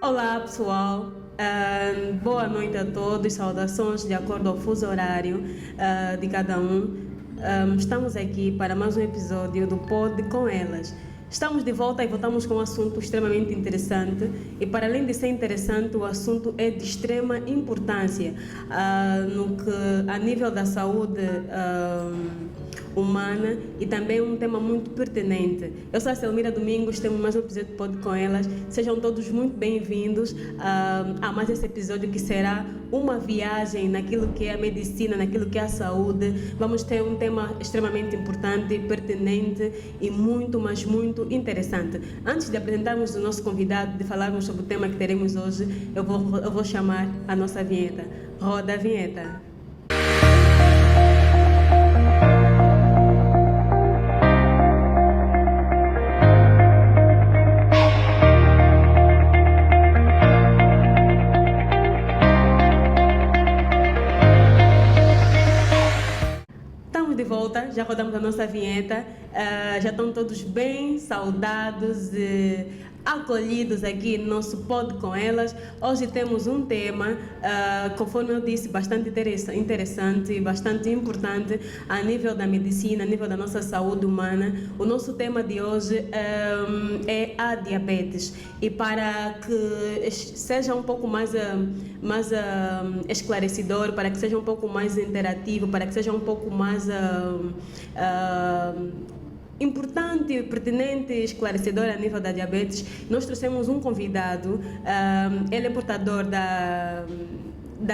Olá pessoal, boa noite a todos, saudações de acordo ao fuso horário de cada um. Estamos aqui para mais um episódio do Pod com Elas. Estamos de volta e voltamos com um assunto extremamente interessante e para além de ser interessante, o assunto é de extrema importância no que, a nível da saúde humana e também um tema muito pertinente. Eu sou a Selmira Domingos, temos mais um episódio de Pod com Elas. Sejam todos muito bem-vindos a mais esse episódio que será uma viagem naquilo que é a medicina, naquilo que é a saúde. Vamos ter um tema extremamente importante, pertinente e muito, mas muito interessante. Antes de apresentarmos o nosso convidado, de falarmos sobre o tema que teremos hoje, eu vou chamar a nossa vinheta. Roda a vinheta. De volta, já rodamos a nossa vinheta, já estão todos bem saudados e acolhidos aqui no nosso Pod com Elas. Hoje temos um tema, conforme eu disse, bastante interessante e bastante importante a nível da medicina, a nível da nossa saúde humana. O nosso tema de hoje é a diabetes e para que seja um pouco mais esclarecedor, para que seja um pouco mais interativo, para que seja um pouco mais importante, pertinente e esclarecedor a nível da diabetes, nós trouxemos um convidado. Ele é portador da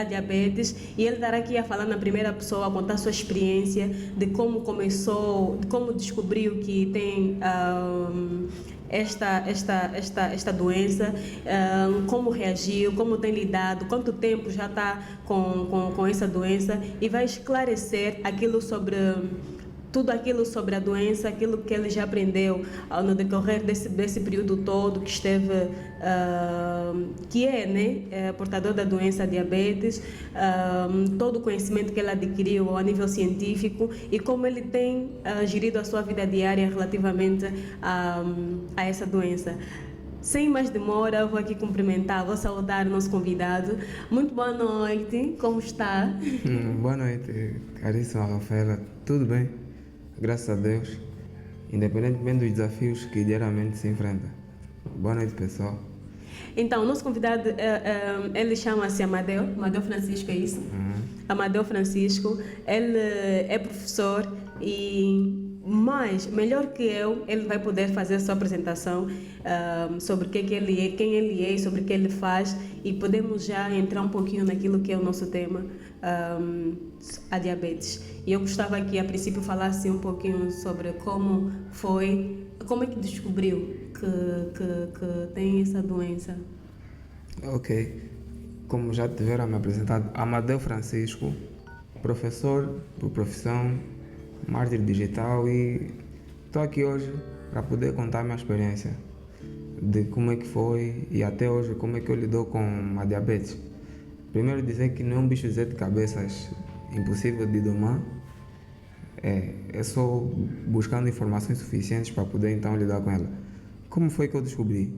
diabetes e ele estará aqui a falar na primeira pessoa, a contar a sua experiência de como começou, de como descobriu que tem esta doença, como reagiu, como tem lidado, quanto tempo já está com essa doença e vai esclarecer tudo aquilo sobre a doença, aquilo que ele já aprendeu no decorrer desse período todo que esteve, que é portador da doença diabetes, todo o conhecimento que ele adquiriu a nível científico e como ele tem gerido a sua vida diária relativamente a essa doença. Sem mais demora, eu vou aqui cumprimentar, vou saudar o nosso convidado. Muito boa noite, como está? Boa noite, caríssima Rafaela. Tudo bem? Graças a Deus, independentemente dos desafios que diariamente se enfrenta. Boa noite, pessoal. Então, o nosso convidado, ele chama-se Amadeu Francisco, é isso? Amadeu Francisco, ele é professor e melhor que eu, ele vai poder fazer a sua apresentação sobre o que ele é, quem ele é, sobre o que ele faz e podemos já entrar um pouquinho naquilo que é o nosso tema, a diabetes. E eu gostava que a princípio falasse um pouquinho sobre como é que descobriu que tem essa doença. Ok, como já tiveram me apresentado, Amadeu Francisco, professor por profissão, mártir digital e estou aqui hoje para poder contar a minha experiência de como é que foi e até hoje como é que eu lido com a diabetes. Primeiro dizer que não é um bicho de cabeças impossível de domar, é só buscando informações suficientes para poder então lidar com ela. Como foi que eu descobri?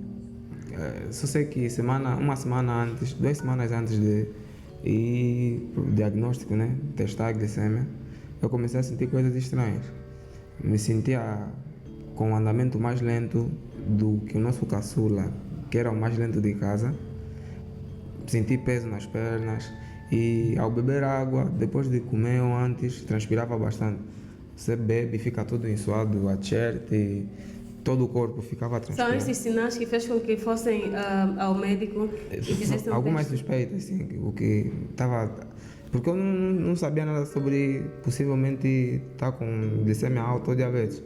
Só sei que 2 semanas antes de ir para o diagnóstico, testar a glicemia, eu comecei a sentir coisas estranhas. Me sentia com um andamento mais lento do que o nosso caçula, que era o mais lento de casa. Senti peso nas pernas e ao beber água, depois de comer ou antes, transpirava bastante. Você bebe e fica todo ensoado, a shirt e todo o corpo ficava transpirado. São esses sinais que fez com que fossem ao médico e fizessem algumas suspeitas, sim, o que estava... Porque eu não sabia nada sobre possivelmente estar com glicemia alta ou diabetes.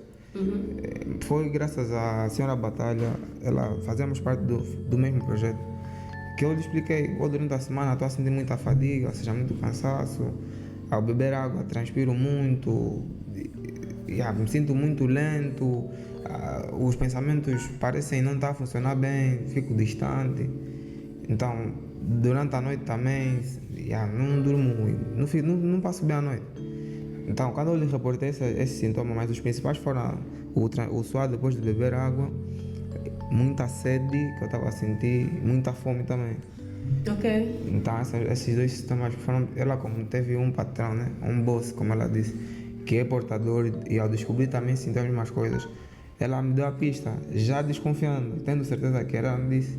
Foi graças à senhora Batalha, fazemos parte do mesmo projeto, que eu lhe expliquei, durante a semana estou a sentir muita fadiga, ou seja, muito cansaço, ao beber água transpiro muito, me sinto muito lento, os pensamentos parecem não estar a funcionar bem, fico distante, então durante a noite também, não durmo, não passo bem a noite. Então quando eu lhe reportei esse sintoma, mas os principais foram o suar depois de beber água, muita sede que eu estava a sentir, muita fome também. Ok. Então esses dois sintomas foram, ela como teve um patrão, né, um boss, como ela disse, que é portador, e ao descobrir também sentiu as mesmas coisas, ela me deu a pista, já desconfiando, tendo certeza que era, ela me disse,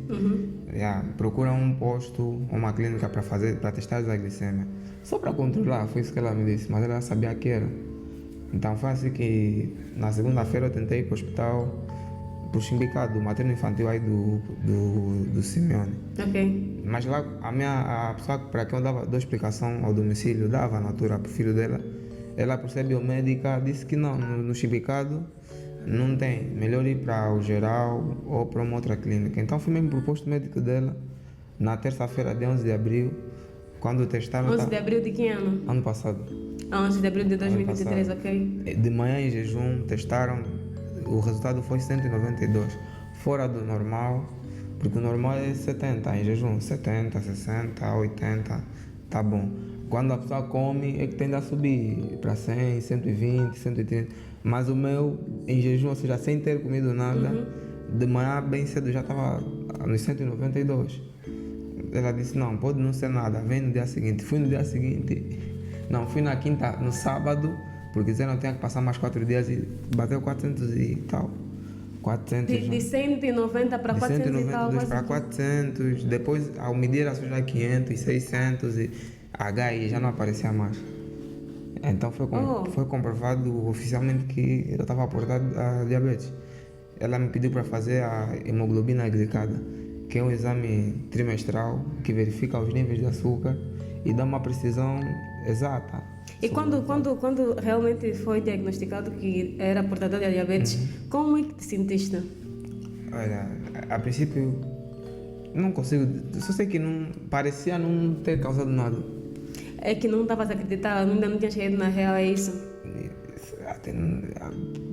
procura um posto, uma clínica para testar a glicemia, só para controlar, foi isso que ela me disse, mas ela sabia que era. Então foi assim que na segunda-feira eu tentei ir para o hospital, para o sindicato materno infantil aí do Simeone. Ok. Mas lá a pessoa para quem eu dava explicação ao domicílio, dava na altura para o filho dela, ela por ser biomédica disse que não, no sindicato não tem, melhor ir para o geral ou para uma outra clínica. Então fui mesmo para o posto médico dela na terça-feira de 11 de abril, quando testaram... 11 de abril de que ano? Ano passado. 11 de abril de 2023, ok. De manhã em jejum testaram, o resultado foi 192, fora do normal, porque o normal é 70, em jejum 70, 60, 80, tá bom. Quando a pessoa come é que tende a subir para 100, 120, 130, mas o meu em jejum, ou seja, sem ter comido nada, de manhã bem cedo já estava nos 192. Ela disse, não, pode não ser nada, vem no dia seguinte. Fui no dia seguinte, não, fui na quinta, no sábado, porque disseram que tinha que passar mais 4 dias e bateu 400 e tal. 400 de 190 para 400 e tal. De 192 para 400, depois ao medir era só já 500, 600 e HI já não aparecia mais. Então foi comprovado oficialmente que eu estava portado a diabetes. Ela me pediu para fazer a hemoglobina glicada, que é um exame trimestral que verifica os níveis de açúcar e dá uma precisão exata. E quando realmente foi diagnosticado que era portador de diabetes, como é que te sentiste? Olha, a princípio não consigo, só sei que não parecia não ter causado nada. É que não estavas a acreditar, ainda não tinha chegado na real, é isso?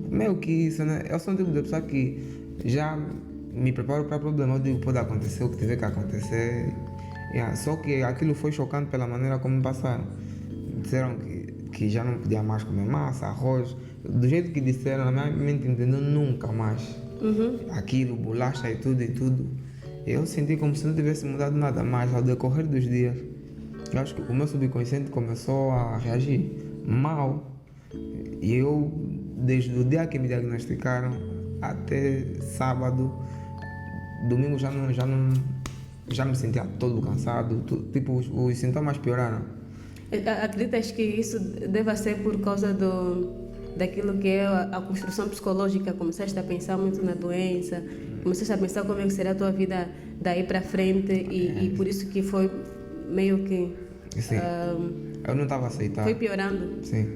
Meio que isso, né? Eu sou um tipo de pessoa que já me preparo para problema. Eu digo, pode acontecer o que tiver que acontecer. Só que aquilo foi chocante pela maneira como me passaram. Disseram que já não podia mais comer massa, arroz. Do jeito que disseram, na minha mente entendeu nunca mais. Aquilo, bolacha e tudo. Eu senti como se não tivesse mudado nada, mas ao decorrer dos dias, eu acho que o meu subconsciente começou a reagir mal. E eu, desde o dia que me diagnosticaram até sábado, domingo já me sentia todo cansado, tipo, os sintomas pioraram. Acreditas que isso deva ser por causa daquilo que é a construção psicológica? Começaste a pensar muito na doença, começaste a pensar como é que será a tua vida daí para frente e por isso que foi meio que... Sim, eu não estava aceitando. Foi piorando? Sim.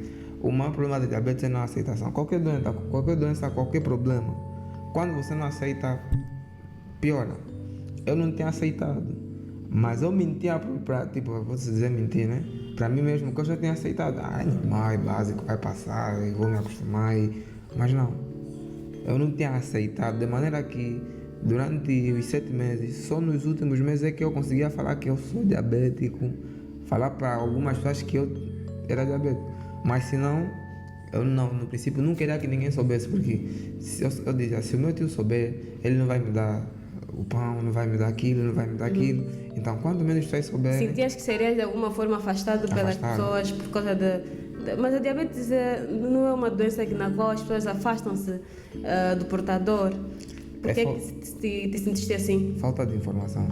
O maior problema de diabetes é não aceitação. Qualquer doença, qualquer problema, quando você não aceita, piora. Eu não tinha aceitado, mas eu mentia tipo, vou dizer mentir, né? Para mim mesmo, que eu já tinha aceitado. Normal, é básico, vai passar, eu vou me acostumar. Mas não, eu não tinha aceitado, de maneira que durante os 7 meses, só nos últimos meses é que eu conseguia falar que eu sou diabético, falar para algumas pessoas que eu era diabético. Mas se não, eu não, no princípio não queria que ninguém soubesse, porque eu dizia, se o meu tio souber, ele não vai me dar o pão, não vai me dar aquilo, não vai me dar aquilo. Então, quanto menos pessoas souberem... Sentias que serias de alguma forma afastado pelas pessoas por causa mas a diabetes não é uma doença na qual as pessoas afastam-se do portador. Por que te sentiste assim? Falta de informação.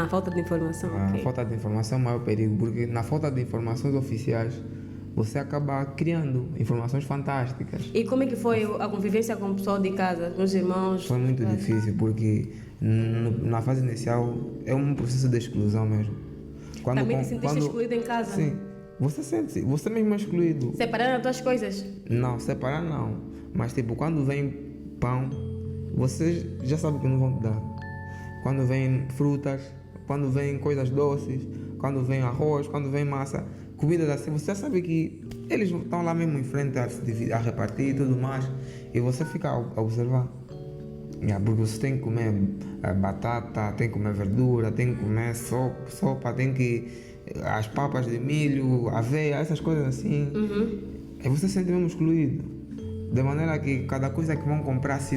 Falta de informação, ok. Falta de informação é o maior perigo, porque na falta de informações oficiais, você acaba criando informações fantásticas. E como é que foi a convivência com o pessoal de casa, com os irmãos? Foi muito difícil, porque na fase inicial é um processo de exclusão mesmo. Também te sentiste excluído em casa? Sim. Você mesmo é excluído. Separaram as tuas coisas? Não, separar não. Mas tipo, quando vem pão, você já sabe que não vão te dar. Quando vem frutas, quando vem coisas doces, quando vem arroz, quando vem massa, comidas assim, você já sabe que eles estão lá mesmo em frente a repartir e tudo mais, e você fica a observar. Porque você tem que comer batata, tem que comer verdura, tem que comer sopa, tem que... as papas de milho, aveia, essas coisas assim. E você se sente mesmo excluído. De maneira que cada coisa que vão comprar, se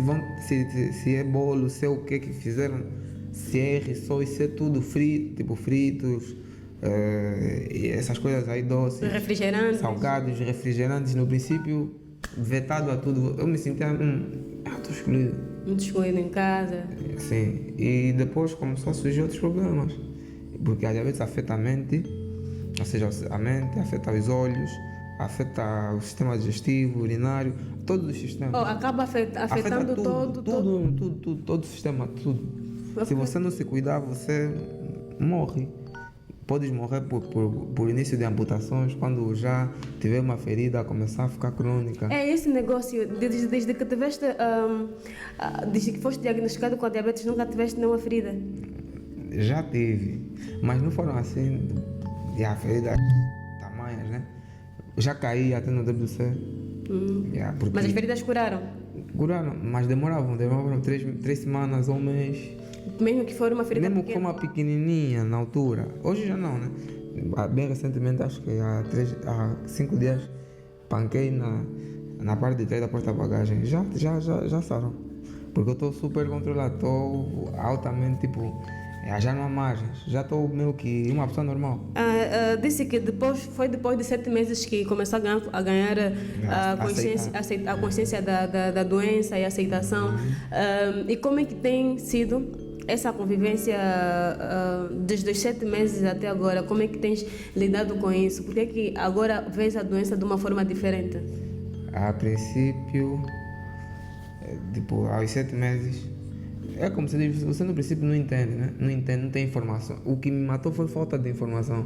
é bolo, se é o que fizeram, se é rissóis, se é tudo frito, tipo fritos, e essas coisas aí doces, Refrigerantes. salgados, refrigerantes, no princípio, vetado a tudo. Eu me sentia, estou excluído. Muito excluído em casa. Sim, e depois começou a surgir outros problemas, porque a diabetes afeta a mente, ou seja, a mente afeta os olhos, afeta o sistema digestivo, urinário, todos os sistemas. Acaba afetando todo o sistema, tudo. Ok. Se você não se cuidar, você morre. Podes morrer por início de amputações, quando já tiver uma ferida, começar a ficar crônica. É esse negócio, desde que tiveste, desde que foste diagnosticado com a diabetes, nunca tiveste nenhuma ferida? Já tive, mas não foram assim, feridas tamanhas, né? Já caí até no WC. Porque Mas as feridas curaram? curaram, mas demoravam 3 semanas ou um mês. Mesmo que for uma ferida Mesmo que pequena? for uma pequenininha na altura. Hoje já não, né? Bem recentemente, acho que há 5 dias, panquei na parte de trás da porta-bagagem. Já sarou. Porque eu estou super controlado, estou altamente, tipo, já não há margens. Já estou meio que uma pessoa normal. Disse que foi depois de 7 meses que começou a ganhar a consciência da doença e a aceitação. E como é que tem sido essa convivência desde os 7 meses até agora? Como é que tens lidado com isso? Por que é que agora vês a doença de uma forma diferente? A princípio, tipo, aos 7 meses, é como se diz, você no princípio não entende, né? Não tem informação. O que me matou foi falta de informação.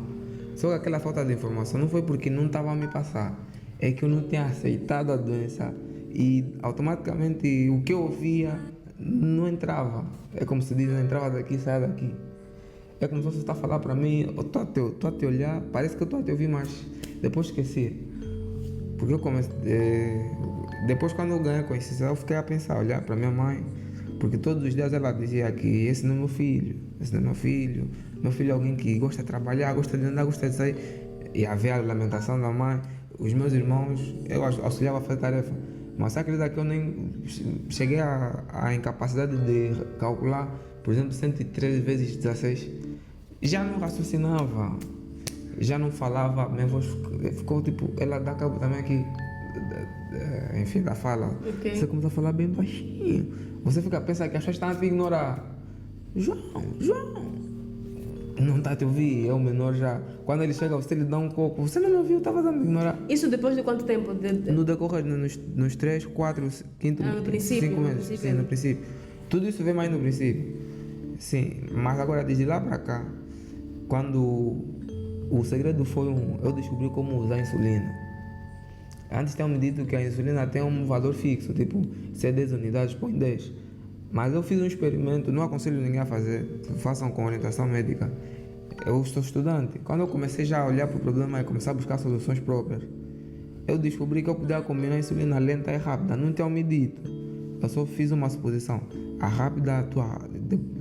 Só que aquela falta de informação não foi porque não estava a me passar, é que eu não tinha aceitado a doença e automaticamente o que eu ouvia não entrava. É como se diz, não entrava daqui, saia daqui. É como se você está a falar para mim, eu estou a te olhar, parece que eu estou a te ouvir, mas depois esqueci. Porque eu comecei, depois quando eu ganhei consciência, eu fiquei a pensar, olhar para minha mãe, porque todos os dias ela dizia que esse não é meu filho, meu filho é alguém que gosta de trabalhar, gosta de andar, gosta de sair. E havia a lamentação da mãe, os meus irmãos, eu auxiliava a fazer tarefa. Mas acredita que eu nem cheguei à incapacidade de calcular, por exemplo, 113 vezes 16. Já não raciocinava, já não falava, minha voz ficou tipo, ela dá cabo também aqui, enfim, da fala. Okay. Você começa a falar bem baixinho, você fica a pensar que as pessoas estão a te ignorar. João, não está a te ouvir, é o menor já. Quando ele chega, você lhe dá um coco, você não me ouviu, estava a me ignorar. Isso depois de quanto tempo? No decorrer, nos 3, 4, 5, no princípio, 5 meses. Sim, no princípio. Tudo isso vem mais no princípio. Sim, mas agora desde lá para cá, quando o segredo foi eu descobri como usar a insulina. Antes tinham me dito que a insulina tem um valor fixo, tipo, se é 10 unidades, põe 10. Mas eu fiz um experimento, não aconselho ninguém a fazer, façam com orientação médica. Eu sou estudante. Quando eu comecei já a olhar para o problema e começar a buscar soluções próprias, eu descobri que eu podia combinar a insulina lenta e rápida. Não tinham me dito. Eu só fiz uma suposição. A rápida atua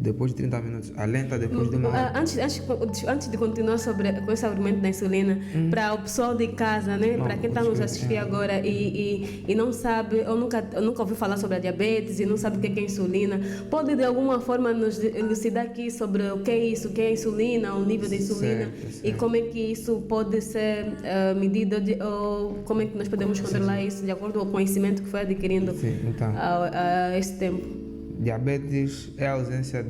depois de 30 minutos, a lenta depois de 1 hora. Antes de continuar com esse argumento da insulina, para o pessoal de casa, né? Para quem está nos assistir agora e não sabe, ou nunca ouviu falar sobre a diabetes e não sabe o que é insulina, pode de alguma forma nos elucidar aqui sobre o que é isso, o que é a insulina, o nível de insulina certo. E como é que isso pode ser medido ou como é que nós podemos controlar isso de acordo com o conhecimento que foi adquirindo a esse tempo. Diabetes é a ausência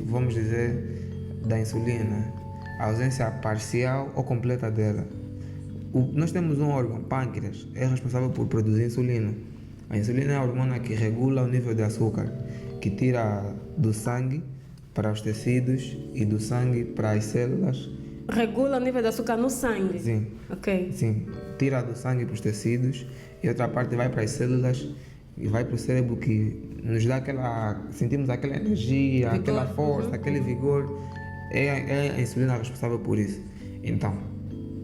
vamos dizer, da insulina, a ausência parcial ou completa dela. Nós temos um órgão, pâncreas, é responsável por produzir insulina. A insulina é a hormona que regula o nível de açúcar, que tira do sangue para os tecidos e do sangue para as células. Regula o nível de açúcar no sangue? Sim. Ok. Sim, tira do sangue para os tecidos e outra parte vai para as células e vai para o cérebro, que nos dá sentimos aquela energia, vigor, aquela força, aquele vigor. É a insulina responsável por isso. Então,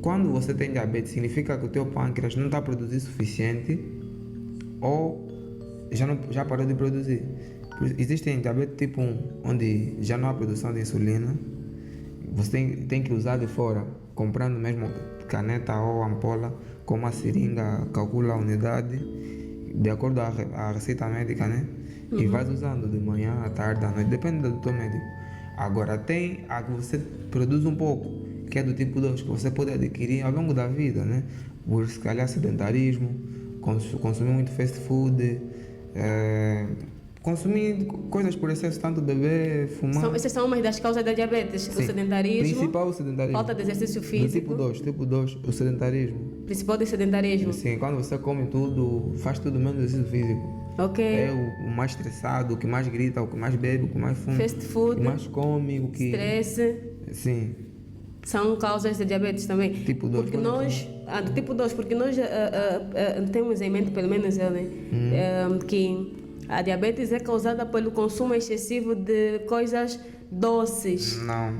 quando você tem diabetes, significa que o teu pâncreas não está a produzir suficiente ou já parou de produzir. Existem diabetes tipo 1, onde já não há produção de insulina. Você tem que usar de fora, comprando mesmo caneta ou ampola, com uma seringa, calcula a unidade, de acordo à receita médica, né? E vais usando de manhã, à tarde, à noite, depende do teu médico. Agora tem a que você produz um pouco, que é do tipo 2, que você pode adquirir ao longo da vida, né? Por se calhar sedentarismo, consumir muito fast food, consumir coisas por excesso, tanto beber, fumar. Essas são umas das causas da diabetes. Sim. O sedentarismo, Principal o sedentarismo. falta de exercício físico. Do tipo 2, o sedentarismo. Principal do sedentarismo. Sim, quando você come tudo, faz tudo menos exercício físico. Ok. É o mais estressado, o que mais grita, o que mais bebe, o que mais fuma. Fast food. O que mais come, o que... Estresse. Sim. São causas de diabetes também. Tipo 2. Porque nós, do tipo 2, porque nós temos em mente, pelo menos eu, né? Que a diabetes é causada pelo consumo excessivo de coisas doces. Não.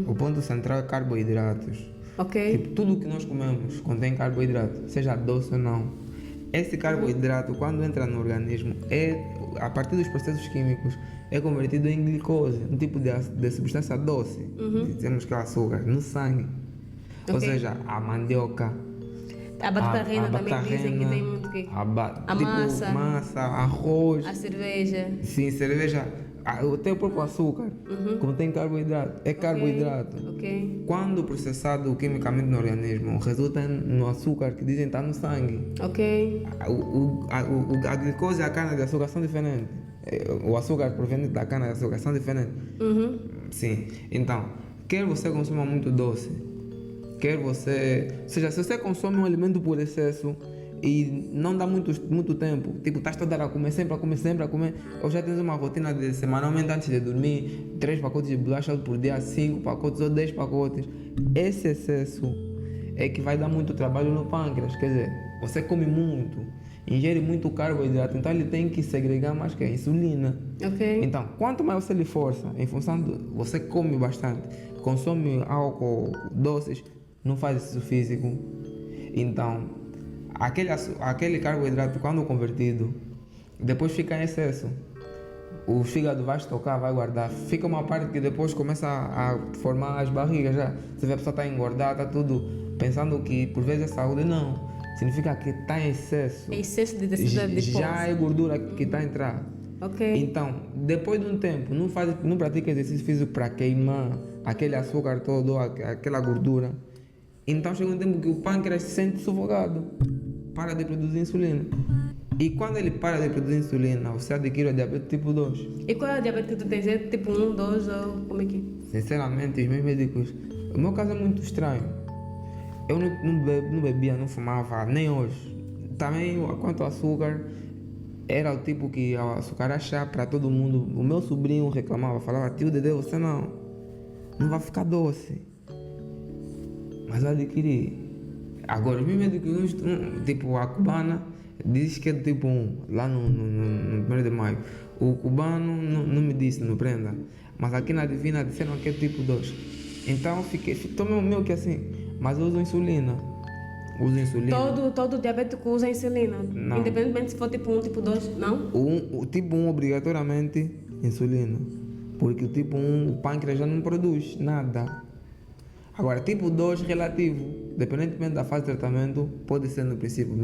O ponto central é carboidratos. Ok. Tipo, tudo o que nós comemos contém carboidrato, seja doce ou não. Esse carboidrato, quando entra no organismo, a partir dos processos químicos, é convertido em glicose, um tipo de substância doce, dizemos que é o açúcar, no sangue. Ou seja, a mandioca, A bactarrina também dizem que tem muito que... tipo massa, arroz, A cerveja. sim, cerveja, até o próprio açúcar, contém carboidrato, é carboidrato. Ok. Quando processado quimicamente no organismo, resulta no açúcar que dizem estar no sangue. Ok. A glicose e a cana de açúcar são diferentes. O açúcar proveniente da cana de açúcar são diferentes. Sim. Então, quer você consuma muito doce, quer você... Ou seja, se você consome um alimento por excesso e não dá muito tempo, tipo, estás toda hora a comer, sempre a comer, ou já tens uma rotina de semanalmente antes de dormir, 3 pacotes de bolacha por dia, 5 pacotes ou 10 pacotes, esse excesso é que vai dar muito trabalho no pâncreas. Quer dizer, você come muito, ingere muito carboidrato, então ele tem que segregar mais que a insulina. Ok. Então, quanto mais você lhe força, em função de você come bastante, consome álcool, doces, não faz exercício físico, então aquele carboidrato, quando convertido, depois fica em excesso. O fígado vai estocar, vai guardar. Fica uma parte que depois começa a formar as barrigas já. Você vê a pessoa está engordada, está tudo pensando que por vezes é saúde. Não. Significa que está em excesso. É excesso de densidade de já é gordura que está a entrar. Ok. Então, depois de um tempo, não pratica exercício físico para queimar aquele açúcar todo, aquela gordura. Então chega um tempo que o pâncreas se sente sufocado, para de produzir insulina. E quando ele para de produzir insulina, você adquire o diabetes tipo 2. E qual é a diabetes que tu tens? É tipo 1, 2 ou como é que? Sinceramente, os meus médicos... O meu caso é muito estranho. Eu não bebia, não fumava, nem hoje. Também, quanto ao açúcar, era o tipo que o açúcar era chá para todo mundo. O meu sobrinho reclamava, falava, tio Dedê, você não vai ficar doce. Mas eu adquiri. Agora, os meus médicos, tipo a cubana, diz que é do tipo 1, lá no 1º de maio. O cubano não me disse, não prenda. Mas aqui na Divina disseram que é tipo 2. Então, tomei meio que assim. Mas eu uso insulina. Todo diabético usa insulina? Não. Independentemente se for tipo 1, tipo 2, não? O tipo 1, obrigatoriamente, insulina. Porque o tipo 1, o pâncreas já não produz nada. Agora, tipo 2, relativo. Dependentemente da fase de tratamento, pode ser no princípio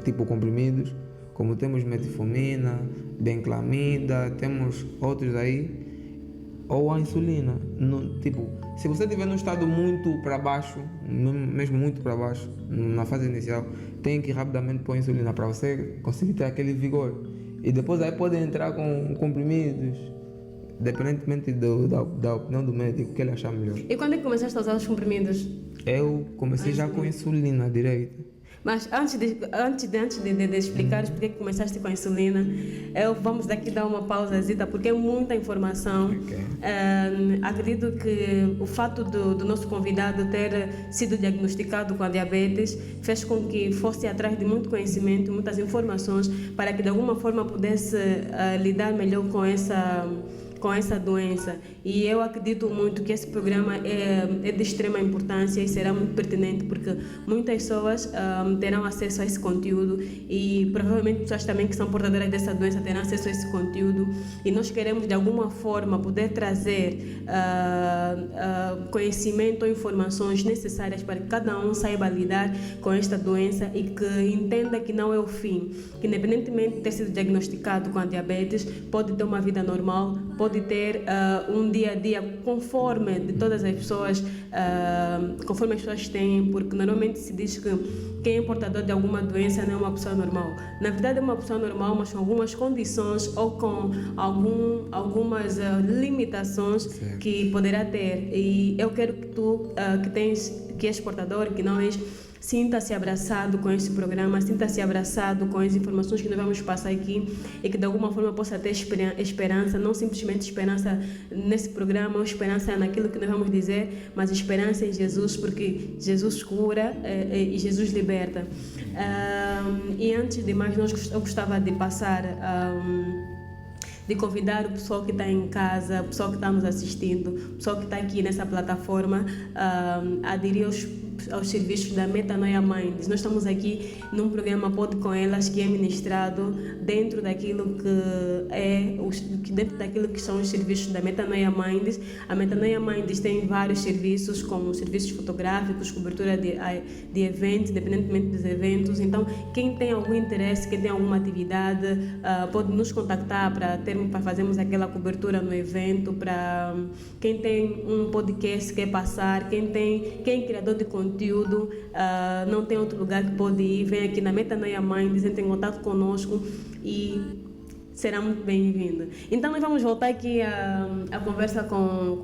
tipo comprimidos, como temos metformina, benclamida, temos outros aí, ou a insulina. Tipo, se você estiver num estado muito para baixo, mesmo muito para baixo, na fase inicial, tem que rapidamente pôr insulina para você conseguir ter aquele vigor. E depois aí pode entrar com comprimidos, dependentemente da opinião do médico, o que ele achar melhor. E quando é que começaste a usar os comprimidos? Eu comecei já com insulina direito. Mas antes de explicares porque que começaste com a insulina, vamos daqui dar uma pausazita, porque é muita informação. Okay. Acredito que o fato do nosso convidado ter sido diagnosticado com a diabetes fez com que fosse atrás de muito conhecimento, muitas informações, para que de alguma forma pudesse lidar melhor com com essa doença. E eu acredito muito que esse programa é de extrema importância e será muito pertinente, porque muitas pessoas terão acesso a esse conteúdo e provavelmente pessoas também que são portadoras dessa doença terão acesso a esse conteúdo, e nós queremos de alguma forma poder trazer conhecimento ou informações necessárias para que cada um saiba lidar com esta doença e que entenda que não é o fim, que independentemente de ter sido diagnosticado com a diabetes, pode ter uma vida normal, pode ter um dia a dia conforme de todas as pessoas, conforme as pessoas têm, porque normalmente se diz que quem é portador de alguma doença não é uma pessoa normal. Na verdade é uma pessoa normal, mas com algumas condições ou com algumas limitações que poderá ter. E eu quero que tu, que és portador, que não és, sinta-se abraçado com este programa, sinta-se abraçado com as informações que nós vamos passar aqui e que de alguma forma possa ter esperança, não simplesmente esperança nesse programa ou esperança naquilo que nós vamos dizer, mas esperança em Jesus, porque Jesus cura e Jesus liberta. E antes de mais, eu gostava de passar... de convidar o pessoal que está em casa, o pessoal que está nos assistindo, o pessoal que está aqui nessa plataforma a aderir aos serviços da Metanoia Minds. Nós estamos aqui num programa Pode Com Elas, que é ministrado dentro daquilo que são os serviços da Metanoia Minds. A Metanoia Minds tem vários serviços, como serviços fotográficos, cobertura de eventos, independentemente dos eventos. Então, quem tem algum interesse, quem tem alguma atividade, pode nos contactar para fazermos aquela cobertura no evento. Para quem tem um podcast que quer passar, quem é criador de conteúdo, não tem outro lugar que pode ir, vem aqui na Metanoia Minds, entre em contato conosco e será muito bem-vindo. Então nós vamos voltar aqui a conversa com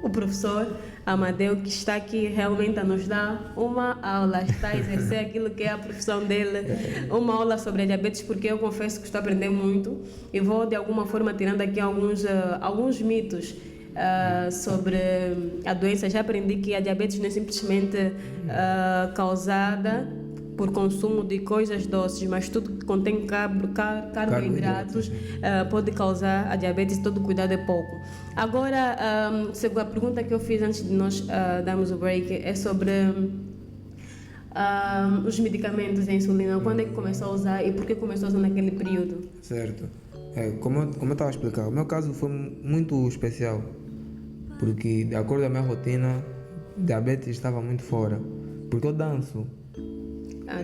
o professor Amadeu, que está aqui realmente a nos dar uma aula, está a exercer aquilo que é a profissão dele, uma aula sobre a diabetes, porque eu confesso que estou a aprender muito e vou de alguma forma tirando aqui alguns mitos sobre a doença. Já aprendi que a diabetes não é simplesmente causada por consumo de coisas doces, mas tudo que contém carboidratos pode causar a diabetes. Todo cuidado é pouco. Agora, a pergunta que eu fiz antes de nós darmos o break é sobre os medicamentos de insulina. Quando é que começou a usar e por que começou a usar naquele período? Certo. Como eu estava a explicar, o meu caso foi muito especial, porque de acordo com a minha rotina, diabetes estava muito fora, porque eu danço.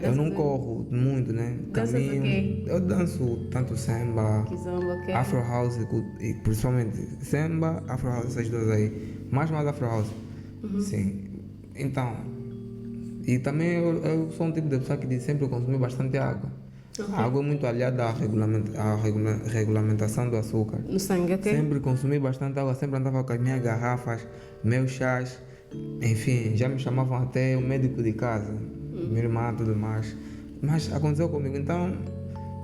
Eu não corro muito, né? Caminho. O quê? Eu danço tanto samba, Kizomba, afro house, e principalmente samba, afro house, essas duas aí. Mais afro house. Sim. Então, e também eu sou um tipo de pessoa que sempre consumi bastante água. A água é muito aliada à regulamentação do açúcar. No sangue, ok? Sempre consumi bastante água, sempre andava com as minhas garrafas, meus chás. Enfim, já me chamavam até o médico de casa, minha irmã, tudo mais. Mas aconteceu comigo, então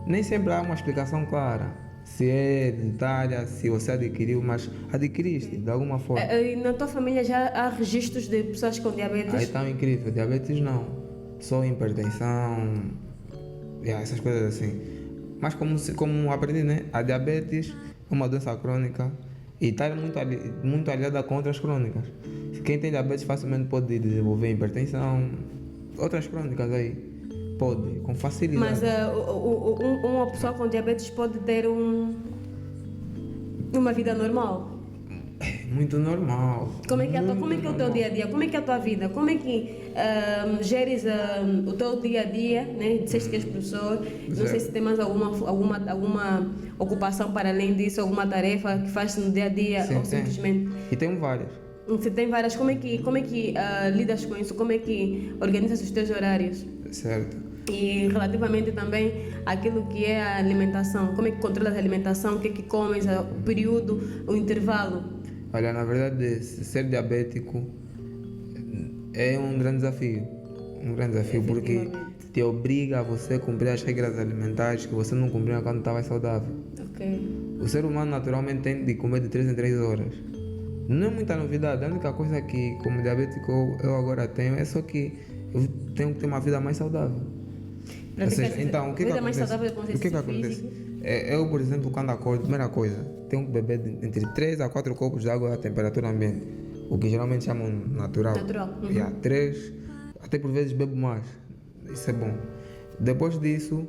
nem sempre há uma explicação clara. Se é dentária, se você adquiriu, mas adquiriste de alguma forma. E na tua família já há registros de pessoas com diabetes? Aí está incrível, diabetes não, só hipertensão, essas coisas assim. Mas como aprendi, né? A diabetes é uma doença crônica e está muito aliada com outras crônicas. Quem tem diabetes facilmente pode desenvolver hipertensão, outras crônicas aí, pode, com facilidade. Mas uma pessoa com diabetes pode ter uma vida normal? Muito normal. Como é que é o teu dia a dia? Como é que é a tua vida? Como é que geres o teu dia a dia, né? Disseste que és professor, não sei se tem mais alguma ocupação para além disso, alguma tarefa que faz no dia a dia. Sim, ou simplesmente... E tenho várias. Você tem várias. Como é que lidas com isso? Como é que organizas os teus horários? Certo. E relativamente também àquilo que é a alimentação, como é que controlas a alimentação, o que é que comes, o período, o intervalo? Olha, na verdade, ser diabético é um grande desafio. Porque te obriga a você cumprir as regras alimentares que você não cumpria quando estava saudável. Ok. O ser humano naturalmente tem de comer de 3 em 3 horas. Não é muita novidade, a única coisa que como diabético eu agora tenho é só que eu tenho que ter uma vida mais saudável. Ou seja, então, o que acontece? Eu, por exemplo, quando acordo, primeira coisa, tenho que beber entre 3 a 4 copos de água à temperatura ambiente, o que geralmente chamam natural. Natural. Uhum. Yeah, 3, até por vezes bebo mais. Isso é bom. Depois disso,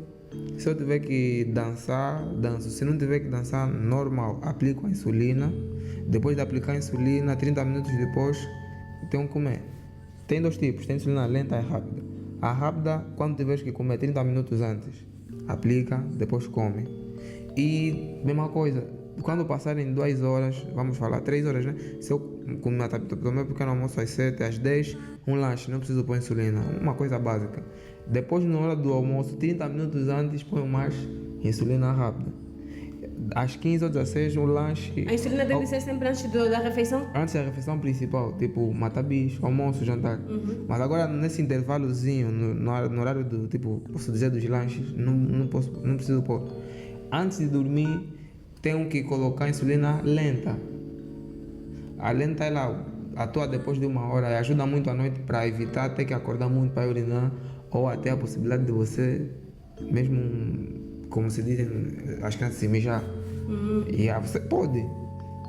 se eu tiver que dançar, danço. Se não tiver que dançar, normal, aplico a insulina. Depois de aplicar a insulina, 30 minutos depois, tenho que comer. Tem 2 tipos, tem insulina lenta e rápida. A rápida, quando tiveres que comer 30 minutos antes, aplica, depois come. E mesma coisa, quando passarem 2 horas, vamos falar 3 horas, né? Se eu tomei um pequeno almoço às 7, às 10, um lanche, não preciso pôr insulina, uma coisa básica. Depois, na hora do almoço, 30 minutos antes, ponho mais insulina rápida. Às 15 ou 16, um lanche. A insulina deve ser sempre antes da refeição? Antes da refeição principal, tipo mata-bicho, almoço, jantar. Mas agora, nesse intervalozinho, no horário do, tipo, posso dizer dos lanches, não preciso pôr. Antes de dormir, tenho que colocar insulina lenta. A lenta, ela atua depois de 1 hora e ajuda muito à noite para evitar ter que acordar muito para urinar ou até a possibilidade de você, mesmo, como se diz, as crianças se mijar. E você pode,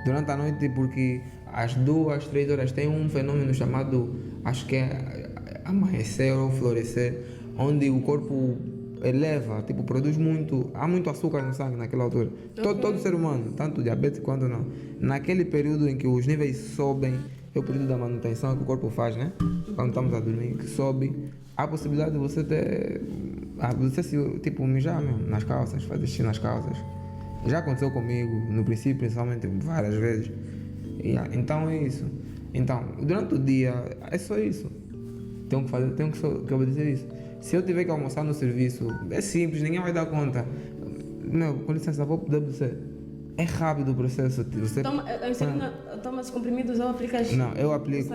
durante a noite, porque às 2, 3 horas tem um fenômeno chamado, acho que é amanhecer ou florescer, onde o corpo eleva, tipo, produz muito, há muito açúcar no sangue naquela altura. Todo ser humano, tanto diabético quanto não. Naquele período em que os níveis sobem, é o período da manutenção que o corpo faz, né? Quando estamos a dormir, que sobe, há a possibilidade de você ter, você se, tipo, mijar mesmo, nas calças, fazer xixi nas calças. Já aconteceu comigo, no princípio, principalmente, várias vezes. Então é isso. Então, durante o dia, é só isso. Tenho que obedecer isso. Se eu tiver que almoçar no serviço, é simples, ninguém vai dar conta. Meu, com licença, vou poder obedecer. É rápido o processo. Você Toma os comprimidos ou aplicas? Não, eu aplico.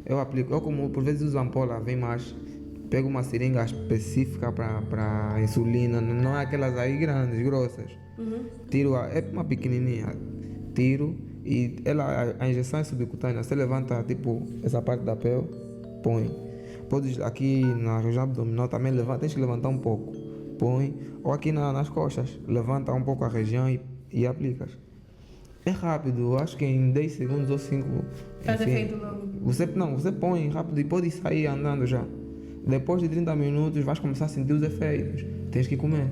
Eu, como por vezes uso ampola, vem mais. Pego uma seringa específica para insulina, não é aquelas aí grandes, grossas. Tiro, é uma pequenininha. Tiro e a injeção é subcutânea. Você levanta, tipo, essa parte da pele, põe. Podes aqui na região abdominal também levanta, tens que levantar um pouco, põe, ou aqui nas costas, levanta um pouco a região e aplicas. É rápido, acho que em 10 segundos ou 5. Faz efeito logo. Você põe rápido e pode sair andando já. Depois de 30 minutos vais começar a sentir os efeitos. Tens que comer.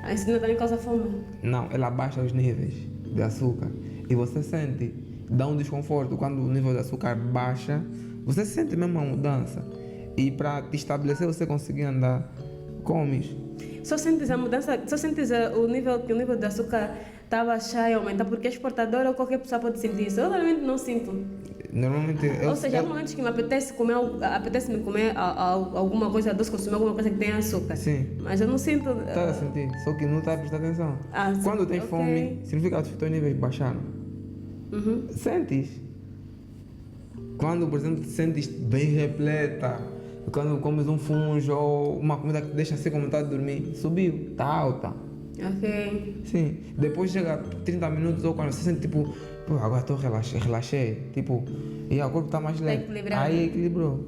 A insulina também causa fome? Não, ela baixa os níveis de açúcar. E você sente, dá um desconforto quando o nível de açúcar baixa. Você sente mesmo uma mudança. E para te estabelecer, você conseguir andar, comes. Só sentes a mudança, só sentes que o nível de açúcar está a baixar e aumentar porque é exportador ou qualquer pessoa pode sentir isso? Eu realmente não sinto. Normalmente Ou seja, há momentos que me apetece comer alguma coisa doce, consumir alguma coisa que tenha açúcar. Sim. Mas eu não sinto. Está a sentir, só que não está a prestar atenção. Quando tens fome, significa que os teus níveis baixaram. Sentes. Quando, por exemplo, te sentes bem repleta, quando comes um fungo ou uma comida que te deixa assim com vontade de dormir, subiu, está alta. Ok. Sim. Depois chega 30 minutos ou quando você sente tipo, pô, agora estou relaxei, tipo, e o corpo está mais leve. Aí equilibrou.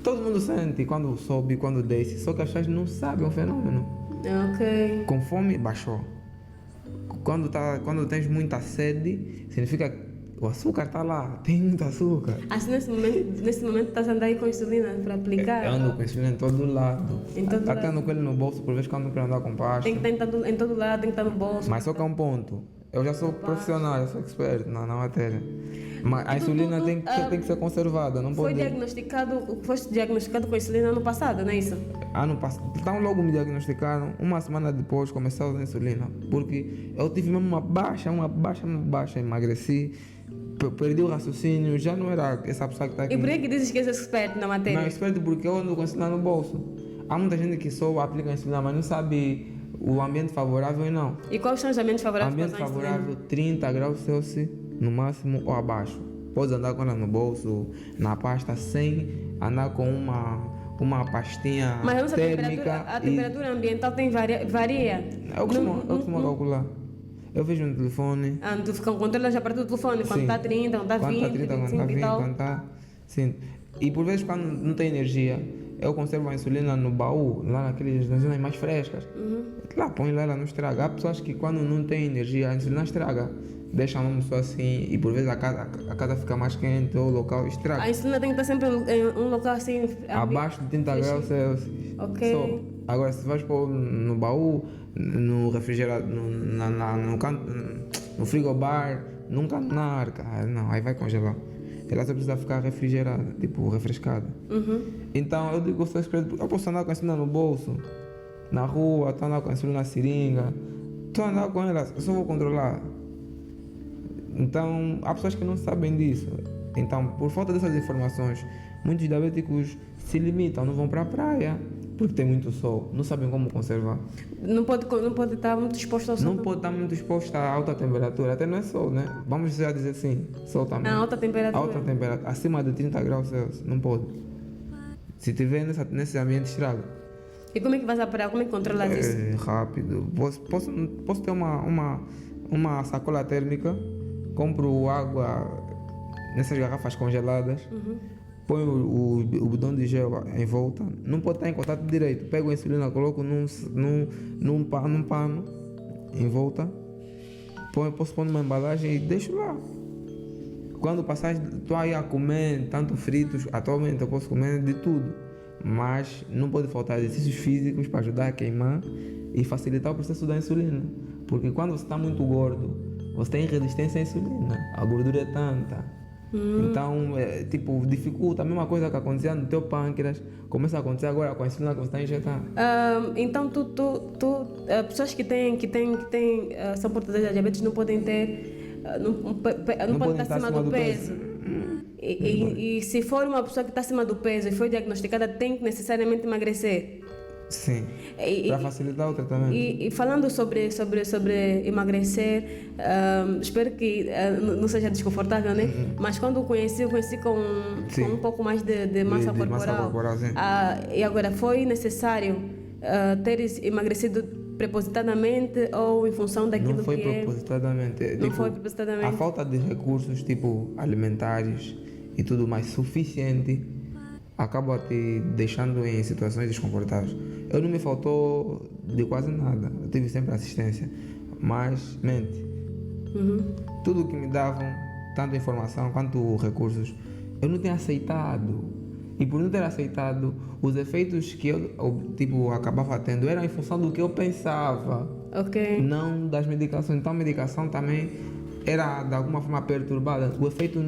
Todo mundo sente quando sobe, quando desce, só que as pessoas não sabem o fenômeno. Ok. Com fome, baixou. Quando tens muita sede, significa que o açúcar está lá, tem muito açúcar. Assim, nesse momento estás a andar aí com insulina para aplicar? Eu ando com insulina em todo lado. Até ando com ele no bolso, por vezes quando não quero andar com pasta. Tem que estar em todo lado, tem que estar no bolso. Mas só que é um ponto. Eu já sou profissional, eu sou expert na matéria. Mas a insulina tem que ser conservada, não pode... Foste diagnosticado com insulina ano passado, não é isso? Ano passado. Então logo me diagnosticaram, uma semana depois comecei a usar insulina. Porque eu tive mesmo uma baixa, emagreci. Perdi o raciocínio, já não era essa pessoa que está aqui. E por que dizes que és expert na matéria? Não, expert porque eu ando com insulina no bolso. Há muita gente que só aplica insulina, mas não sabe o ambiente favorável e não. E quais são os ambientes favoráveis? Ambiente favorável, 30 graus Celsius no máximo ou abaixo. Podes andar com ela no bolso, na pasta, sem andar com uma pastinha térmica. A temperatura ambiental varia? Eu costumo calcular. Eu vejo no telefone. Tu controlas a partir do telefone, quando está 30, quando está 20, quando está 20, quando está 20, quando está... Sim. E por vezes quando não tem energia, Eu conservo a insulina no baú, lá nas zonas mais frescas. Lá põe lá, ela não estraga. Há pessoas que quando não tem energia, a insulina estraga. Deixam uma pessoa assim e por vezes a casa fica mais quente ou o local estraga. A insulina tem que estar sempre em um local assim... Abaixo de 30 graus Celsius. Ok. Agora, se vais pôr no baú, no refrigerador, no canto, no frigobar, nunca na arca, não, aí vai congelar. Ela só precisa ficar refrigerada, tipo refrescada. Então eu digo, eu posso andar com a insulina no bolso, na rua, estou andando com a insulina na seringa, estou andando com ela, eu só vou controlar. Então há pessoas que não sabem disso. Então, por falta dessas informações, muitos diabéticos se limitam, não vão para a praia, porque tem muito sol, não sabem como conservar. Não pode estar muito exposto ao sol. Não pode estar muito exposto a alta temperatura, até não é sol, né? Vamos já dizer assim, sol também. A alta temperatura. Alta temperatura, acima de 30 graus Celsius, não pode. Se tiver nesse ambiente, estraga. E como é que vais apurar? Como é que controlas isso? Rápido. Posso ter uma sacola térmica, compro água nessas garrafas congeladas, ponho o bidão de gel em volta, não pode estar em contato direito, pego a insulina, coloco num pano em volta, posso pôr numa embalagem e deixo lá. Quando passar, estou aí a comer, tanto fritos, atualmente eu posso comer de tudo, mas não pode faltar exercícios físicos para ajudar a queimar e facilitar o processo da insulina, porque quando você está muito gordo, você tem resistência à insulina, a gordura é tanta. Então, dificulta. A mesma coisa que acontecia no teu pâncreas, começa a acontecer agora com a insulina que você está injetando. Então, pessoas que são portadoras de diabetes não podem ter, não podem estar acima do peso. E se for uma pessoa que está acima do peso e foi diagnosticada, tem que necessariamente emagrecer. Sim, para facilitar o tratamento. E falando sobre emagrecer, espero que não seja desconfortável, né? Mas quando conheci com um pouco mais de massa corporal. E agora, foi necessário teres emagrecido propositadamente ou em função daquilo não foi que propositadamente. Não foi propositadamente. A falta de recursos, alimentares e tudo mais suficiente, acaba te deixando em situações desconfortáveis. Eu não me faltou de quase nada, eu tive sempre assistência, mas tudo que me davam, tanto informação quanto recursos, eu não tinha aceitado. E por não ter aceitado, os efeitos que eu acabava tendo eram em função do que eu pensava, não das medicações. Então a medicação também era de alguma forma perturbada, o efeito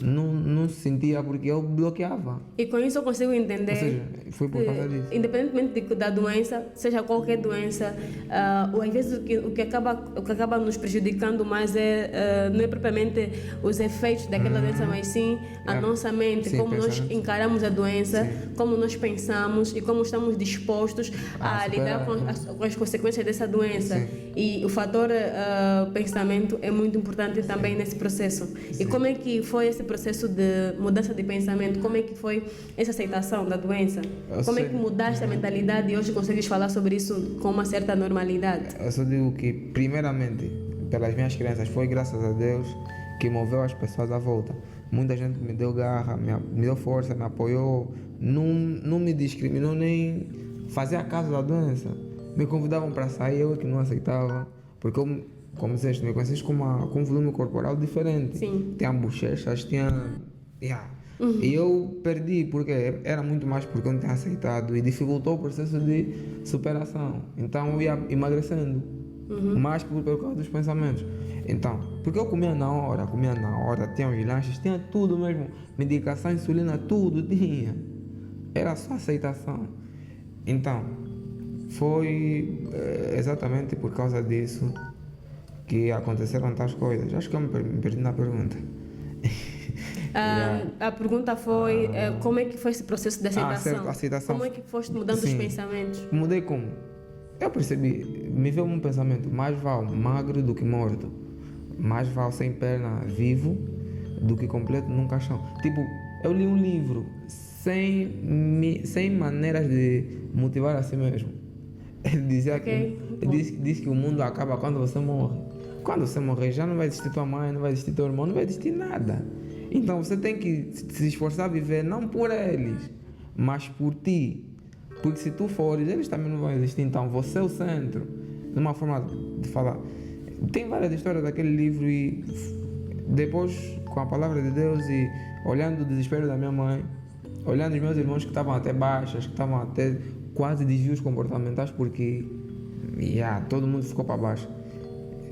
não se sentia porque eu bloqueava. E com isso eu consigo entender. Ou seja, foi por causa disso. Independentemente da doença, seja qualquer doença, às vezes o que acaba nos prejudicando mais não é propriamente os efeitos daquela doença, mas sim a nossa mente, como nós encaramos a doença, como nós pensamos e como estamos dispostos a lidar com as consequências dessa doença. E o fator pensamento é muito importante também nesse processo. E como é que foi esse processo de mudança de pensamento? Como é que foi essa aceitação da doença? Como é que mudaste a mentalidade e hoje consegues falar sobre isso com uma certa normalidade? Eu só digo que, primeiramente, pelas minhas crenças, foi graças a Deus que moveu as pessoas à volta. Muita gente me deu garra, me deu força, me apoiou, não me discriminou nem fazia caso da doença. Me convidavam para sair, eu que não aceitava, porque eu, como disseste, me conheceste com um volume corporal diferente. Sim. Tinha bochechas, tinha... E eu perdi, porque era muito mais porque eu não tinha aceitado e dificultou o processo de superação. Então eu ia emagrecendo, mais por causa dos pensamentos. Então, porque eu comia na hora, tinha os lanches, tinha tudo mesmo, medicação, insulina, tudo tinha. Era só aceitação. Então, foi exatamente por causa disso que aconteceram tais coisas. Acho que eu me perdi na pergunta. A pergunta foi como é que foi esse processo de aceitação? Aceitação. Como é que foste mudando os pensamentos? Mudei como? Eu percebi, me veio um pensamento: mais vale magro do que morto, mais vale sem perna vivo do que completo num caixão. Eu li um livro sem maneiras de motivar a si mesmo. Ele dizia diz que o mundo acaba quando você morre. Quando você morrer, já não vai existir tua mãe, não vai existir teu irmão, não vai existir nada. Então você tem que se esforçar a viver não por eles, mas por ti. Porque se tu fores, eles também não vão existir. Então você é o centro. Numa forma de falar. Tem várias histórias daquele livro e depois, com a palavra de Deus e olhando o desespero da minha mãe, olhando os meus irmãos que estavam até baixas, que estavam até quase desvios comportamentais, porque todo mundo ficou para baixo.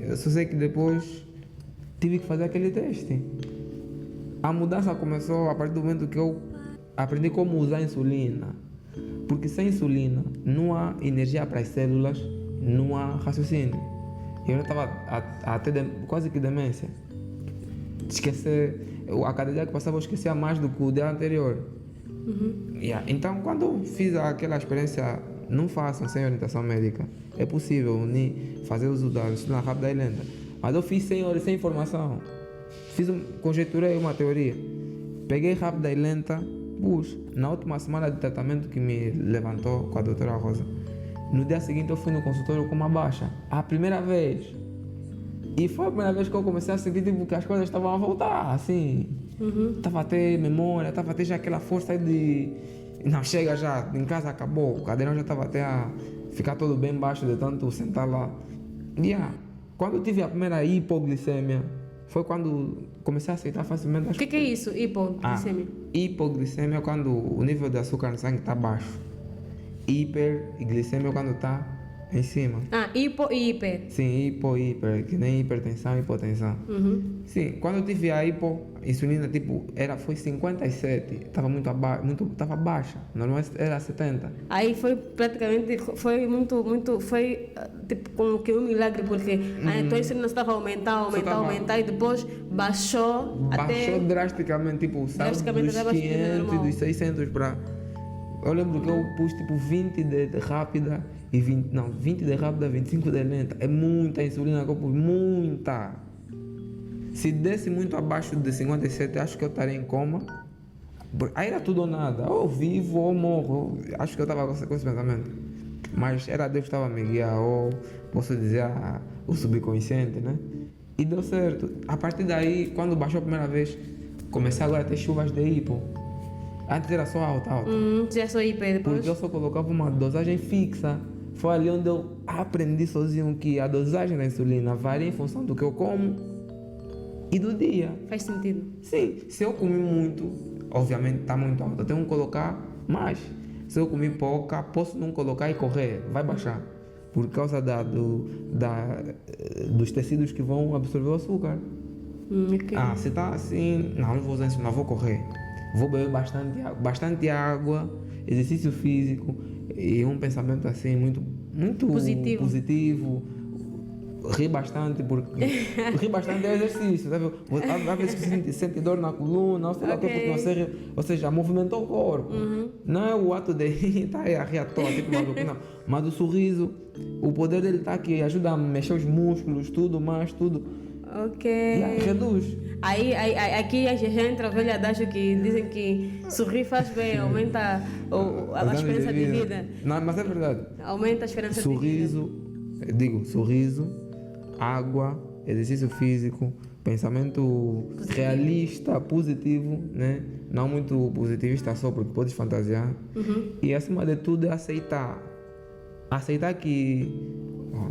Eu só sei que depois tive que fazer aquele teste. A mudança começou a partir do momento que eu aprendi como usar insulina. Porque sem insulina não há energia para as células, não há raciocínio. Eu já estava até quase que demência. Esquecer, a cada dia que passava eu esquecia mais do que o dia anterior. Então, quando eu fiz aquela experiência, não façam sem orientação médica. É possível unir, fazer uso da insulina rápida e lenta. Mas eu fiz sem informação. Conjecturei uma teoria. Peguei rápida e lenta, na última semana de tratamento que me levantou com a doutora Rosa. No dia seguinte eu fui no consultório com uma baixa. A primeira vez. E foi a primeira vez que eu comecei a sentir tipo, que as coisas estavam a voltar, assim. Estava a ter memória, estava a ter já aquela força de... Não, chega já, em casa acabou. O cadeirão já estava até a ficar todo bem baixo de tanto sentar lá. Quando eu tive a primeira hipoglicemia, foi quando comecei a aceitar facilmente as O que é isso, hipoglicemia? Hipoglicemia é quando o nível de açúcar no sangue está baixo. Hiperglicemia é quando está em cima. Hipo e hiper. Sim, hiper, que nem hipertensão e hipotensão. Sim, quando eu tive a insulina, foi 57, estava estava baixa, normalmente era 70. Aí foi praticamente, foi tipo como que um milagre, porque a tua insulina estava a aumentar e depois baixou até... drasticamente, saiu dos 500 e dos 600 para... Eu lembro que eu pus 20 de rápida e 20 de rápida, 25 de lenta. É muita insulina que eu pus, muita. Se desse muito abaixo de 57, acho que eu estaria em coma. Aí era tudo ou nada, ou vivo ou morro. Acho que eu estava com esse pensamento. Mas era Deus que estava a me guiar, ou posso dizer o subconsciente, né? E deu certo. A partir daí, quando baixou a primeira vez, comecei agora a ter chuvas de hipo. Antes era só alta. Já sou hiper depois? Porque eu só colocava uma dosagem fixa. Foi ali onde eu aprendi sozinho que a dosagem da insulina varia em função do que eu como e do dia. Faz sentido? Sim, se eu comi muito, obviamente está muito alta, eu tenho que colocar mais. Se eu comi pouca, posso não colocar e correr, vai baixar. Por causa dos tecidos que vão absorver o açúcar. Okay. Se está assim, não vou usar insulina, vou correr. Vou beber bastante água, exercício físico e um pensamento assim muito positivo. Ri bastante, porque rir bastante é exercício, sabe? Às vezes sente dor na coluna, ou sei lá, porque ou seja, movimentou o corpo. Não é o ato de estar a rir à toa, tipo maluco, não. Mas o sorriso, o poder dele está aqui, ajuda a mexer os músculos, tudo. Ok. E aí reduz. Aí aqui já entra a velha adagio que dizem que sorrir faz bem, aumenta a esperança de vida. Não, mas é verdade. Aumenta a esperança de vida. Sorriso, água, exercício físico, pensamento realista, positivo, né? Não muito positivista só, porque podes fantasiar. E acima de tudo é aceitar. Aceitar que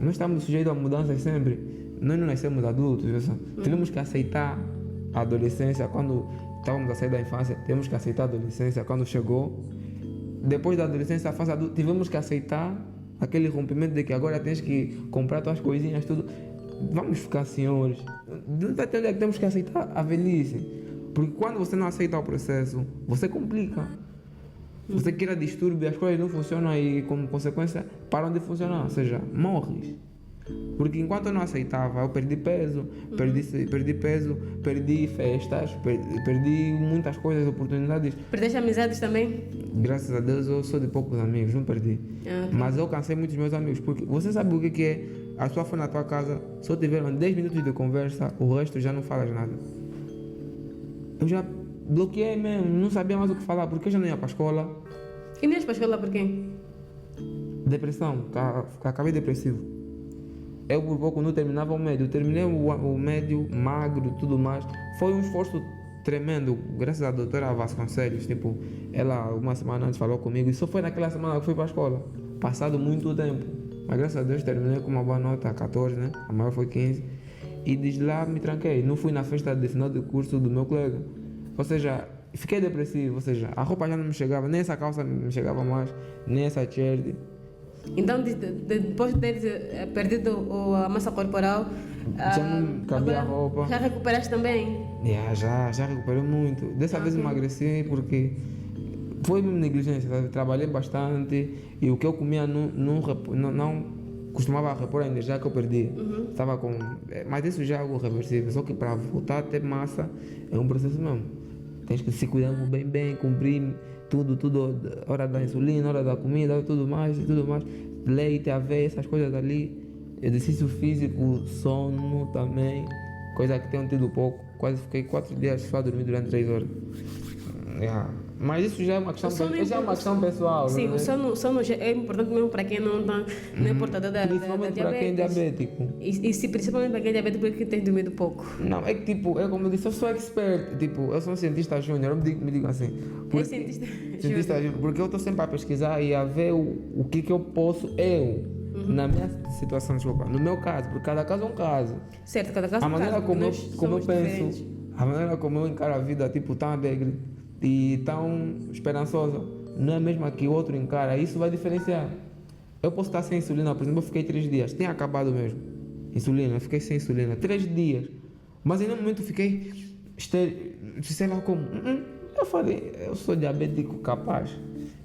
nós estamos sujeitos a mudanças sempre. Nós não nascemos adultos, temos que aceitar a adolescência quando estávamos a sair da infância, temos que aceitar a adolescência quando chegou. Depois da adolescência, a fase adulta, tivemos que aceitar aquele rompimento de que agora tens que comprar tuas coisinhas, tudo. Vamos ficar senhores. Não vai ter que temos que aceitar a velhice. Porque quando você não aceita o processo, você complica. Você cria distúrbio, as coisas não funcionam e, como consequência, param de funcionar. Ou seja, morres. Porque enquanto eu não aceitava, eu perdi peso, perdi festas, perdi muitas coisas, oportunidades. Perdeste amizades também? Graças a Deus eu sou de poucos amigos, não perdi. Okay. Mas eu cansei muitos meus amigos, porque você sabe o que é? A pessoa foi na tua casa, só tiveram 10 minutos de conversa, o resto já não falas nada. Eu já bloqueei mesmo, não sabia mais o que falar, porque eu já não ia para a escola. E não ias para a escola por quê? Depressão, acabei depressivo. Eu por pouco não terminava o médio, terminei o médio, magro, tudo mais. Foi um esforço tremendo, graças à doutora Vasconcelos, tipo, ela uma semana antes falou comigo e só foi naquela semana que fui para a escola, passado muito tempo, mas graças a Deus terminei com uma boa nota, 14, né? A maior foi 15, e desde lá me tranquei, não fui na festa de final de curso do meu colega, ou seja, fiquei depressivo, ou seja, a roupa já não me chegava, nem essa calça me chegava mais, nem essa t-shirt. Então, depois de ter perdido a massa corporal, Já não cabia a roupa. já recuperaste também? Já recuperei muito. Dessa vez emagreci porque foi mesmo negligência, sabe? Trabalhei bastante e o que eu comia não costumava repor a energia que eu perdi. Estava com. Mas isso já é algo reversível, só que para voltar a ter massa é um processo mesmo. Tens que se cuidar bem, cumprir tudo, hora da insulina, hora da comida, tudo mais, leite, aveia, essas coisas ali, exercício físico, sono também, coisa que tenho tido pouco, quase fiquei 4 dias só a dormir durante 3 horas. Mas isso já é uma questão pessoal. Sim, né? o sono já é importante mesmo para quem não é portador da Principalmente para quem é diabético. E se principalmente para quem é diabético, porque tem dormido pouco. Não, é que tipo, é como eu disse, eu sou expert, tipo, eu sou um cientista júnior, eu me digo assim. É cientista júnior, porque eu estou sempre a pesquisar e a ver o que eu posso, na minha situação, desculpa, no meu caso, porque cada caso é um caso. Certo, cada caso é A um maneira caso. como eu Somos penso, diferentes. a maneira como eu encaro a vida, tipo, tão alegre e tão esperançosa, não é a mesma que o outro encara, isso vai diferenciar. Eu posso estar sem insulina, por exemplo, eu fiquei 3 dias, tinha acabado mesmo. Insulina, eu fiquei sem insulina, 3 dias. Mas em nenhum momento fiquei, sei lá como. Eu falei, eu sou diabético capaz.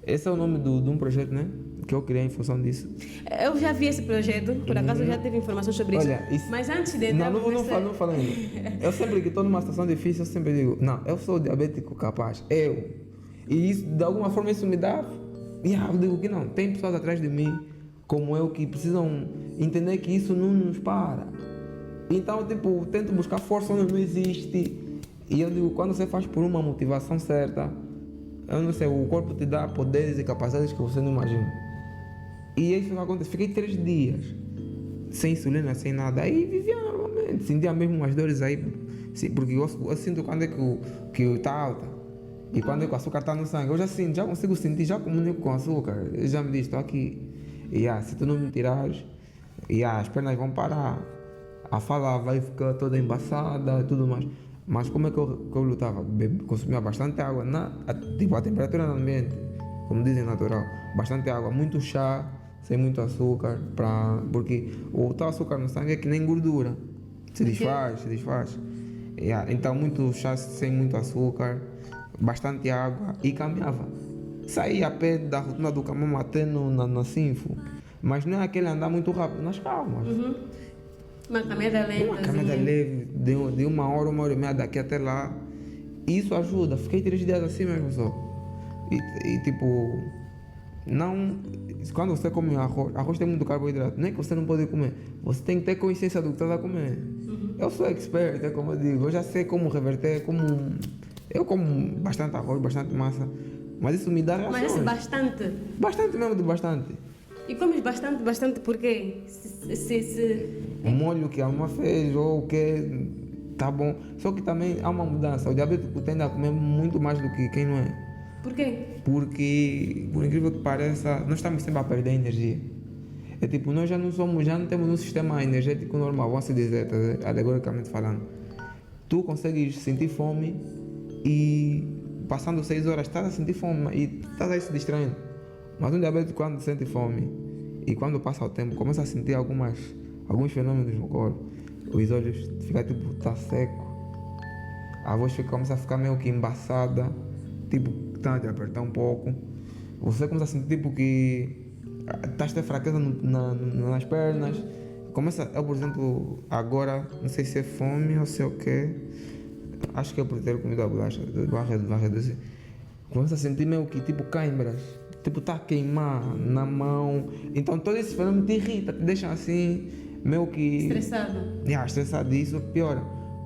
Esse é o nome de um projeto, né? Que eu criei em função disso. Eu já vi esse projeto, por acaso eu já tive informações sobre Olha, isso. Mas antes de não falo ainda. Eu sempre que estou numa situação difícil, eu sempre digo, não, eu sou diabético capaz, eu. E isso, de alguma forma, isso me dá. Eu digo que não, tem pessoas atrás de mim, como eu, que precisam entender que isso não nos para. Então, tipo, tento buscar força onde não existe. E eu digo, quando você faz por uma motivação certa, eu não sei, o corpo te dá poderes e capacidades que você não imagina. E isso que acontece. Fiquei 3 dias sem insulina, sem nada. Aí vivia normalmente. Sentia mesmo umas dores aí. Porque eu sinto quando é que está alta. E quando é que o açúcar está no sangue. Eu já sinto, já consigo sentir, já comunico com o açúcar. Ele já me diz, estou aqui. E se tu não me tirares, as pernas vão parar. A fala vai ficar toda embaçada e tudo mais. Mas como é que eu lutava? Consumia bastante água, tipo a temperatura no ambiente, como dizem, natural. Bastante água, muito chá, sem muito açúcar, porque o tal açúcar no sangue é que nem gordura, se desfaz. Então muito chá sem muito açúcar, bastante água e caminhava. Saía a pé da rotunda do Camão até na Sinfo, mas não é aquele andar muito rápido, nas calmas. Uma caminhada leve. Uma caminhada leve, de 1 hora, 1h30 daqui até lá. Isso ajuda. Fiquei 3 dias assim mesmo só. E tipo, não. Quando você come arroz tem muito carboidrato. Nem que você não pode comer. Você tem que ter consciência do que está a comer. Eu sou expert, é como eu digo. Eu já sei como reverter, eu como bastante arroz, bastante massa. Mas isso me dá reações. Mas bastante? Bastante mesmo, de bastante. E comes bastante por quê? O molho que a mamãe fez ou o que tá bom. Só que também há uma mudança. O diabético tende a comer muito mais do que quem não é. Por quê? Porque, por incrível que pareça, nós estamos sempre a perder energia. É tipo, nós já não temos um sistema energético normal, vamos dizer, alegoricamente falando. Tu consegues sentir fome e passando 6 horas estás a sentir fome e estás aí se distraindo. Mas um diabético, quando sente fome e quando passa o tempo, começa a sentir alguns fenômenos no corpo. Os olhos ficam tipo, tá seco. A voz começa a ficar meio que embaçada, tipo, tá de apertar um pouco. Você começa a sentir tipo que estás a ter fraqueza nas pernas. Eu, por exemplo, agora, não sei se é fome ou se é o quê. Acho que é por ter comido a bolacha, vai reduzir. Começa a sentir meio que tipo cãibras. Tipo, tá a queimar na mão. Então, todo esse fenômeno te irrita, te deixa assim, meio que... Estressado. Estressado. Isso piora.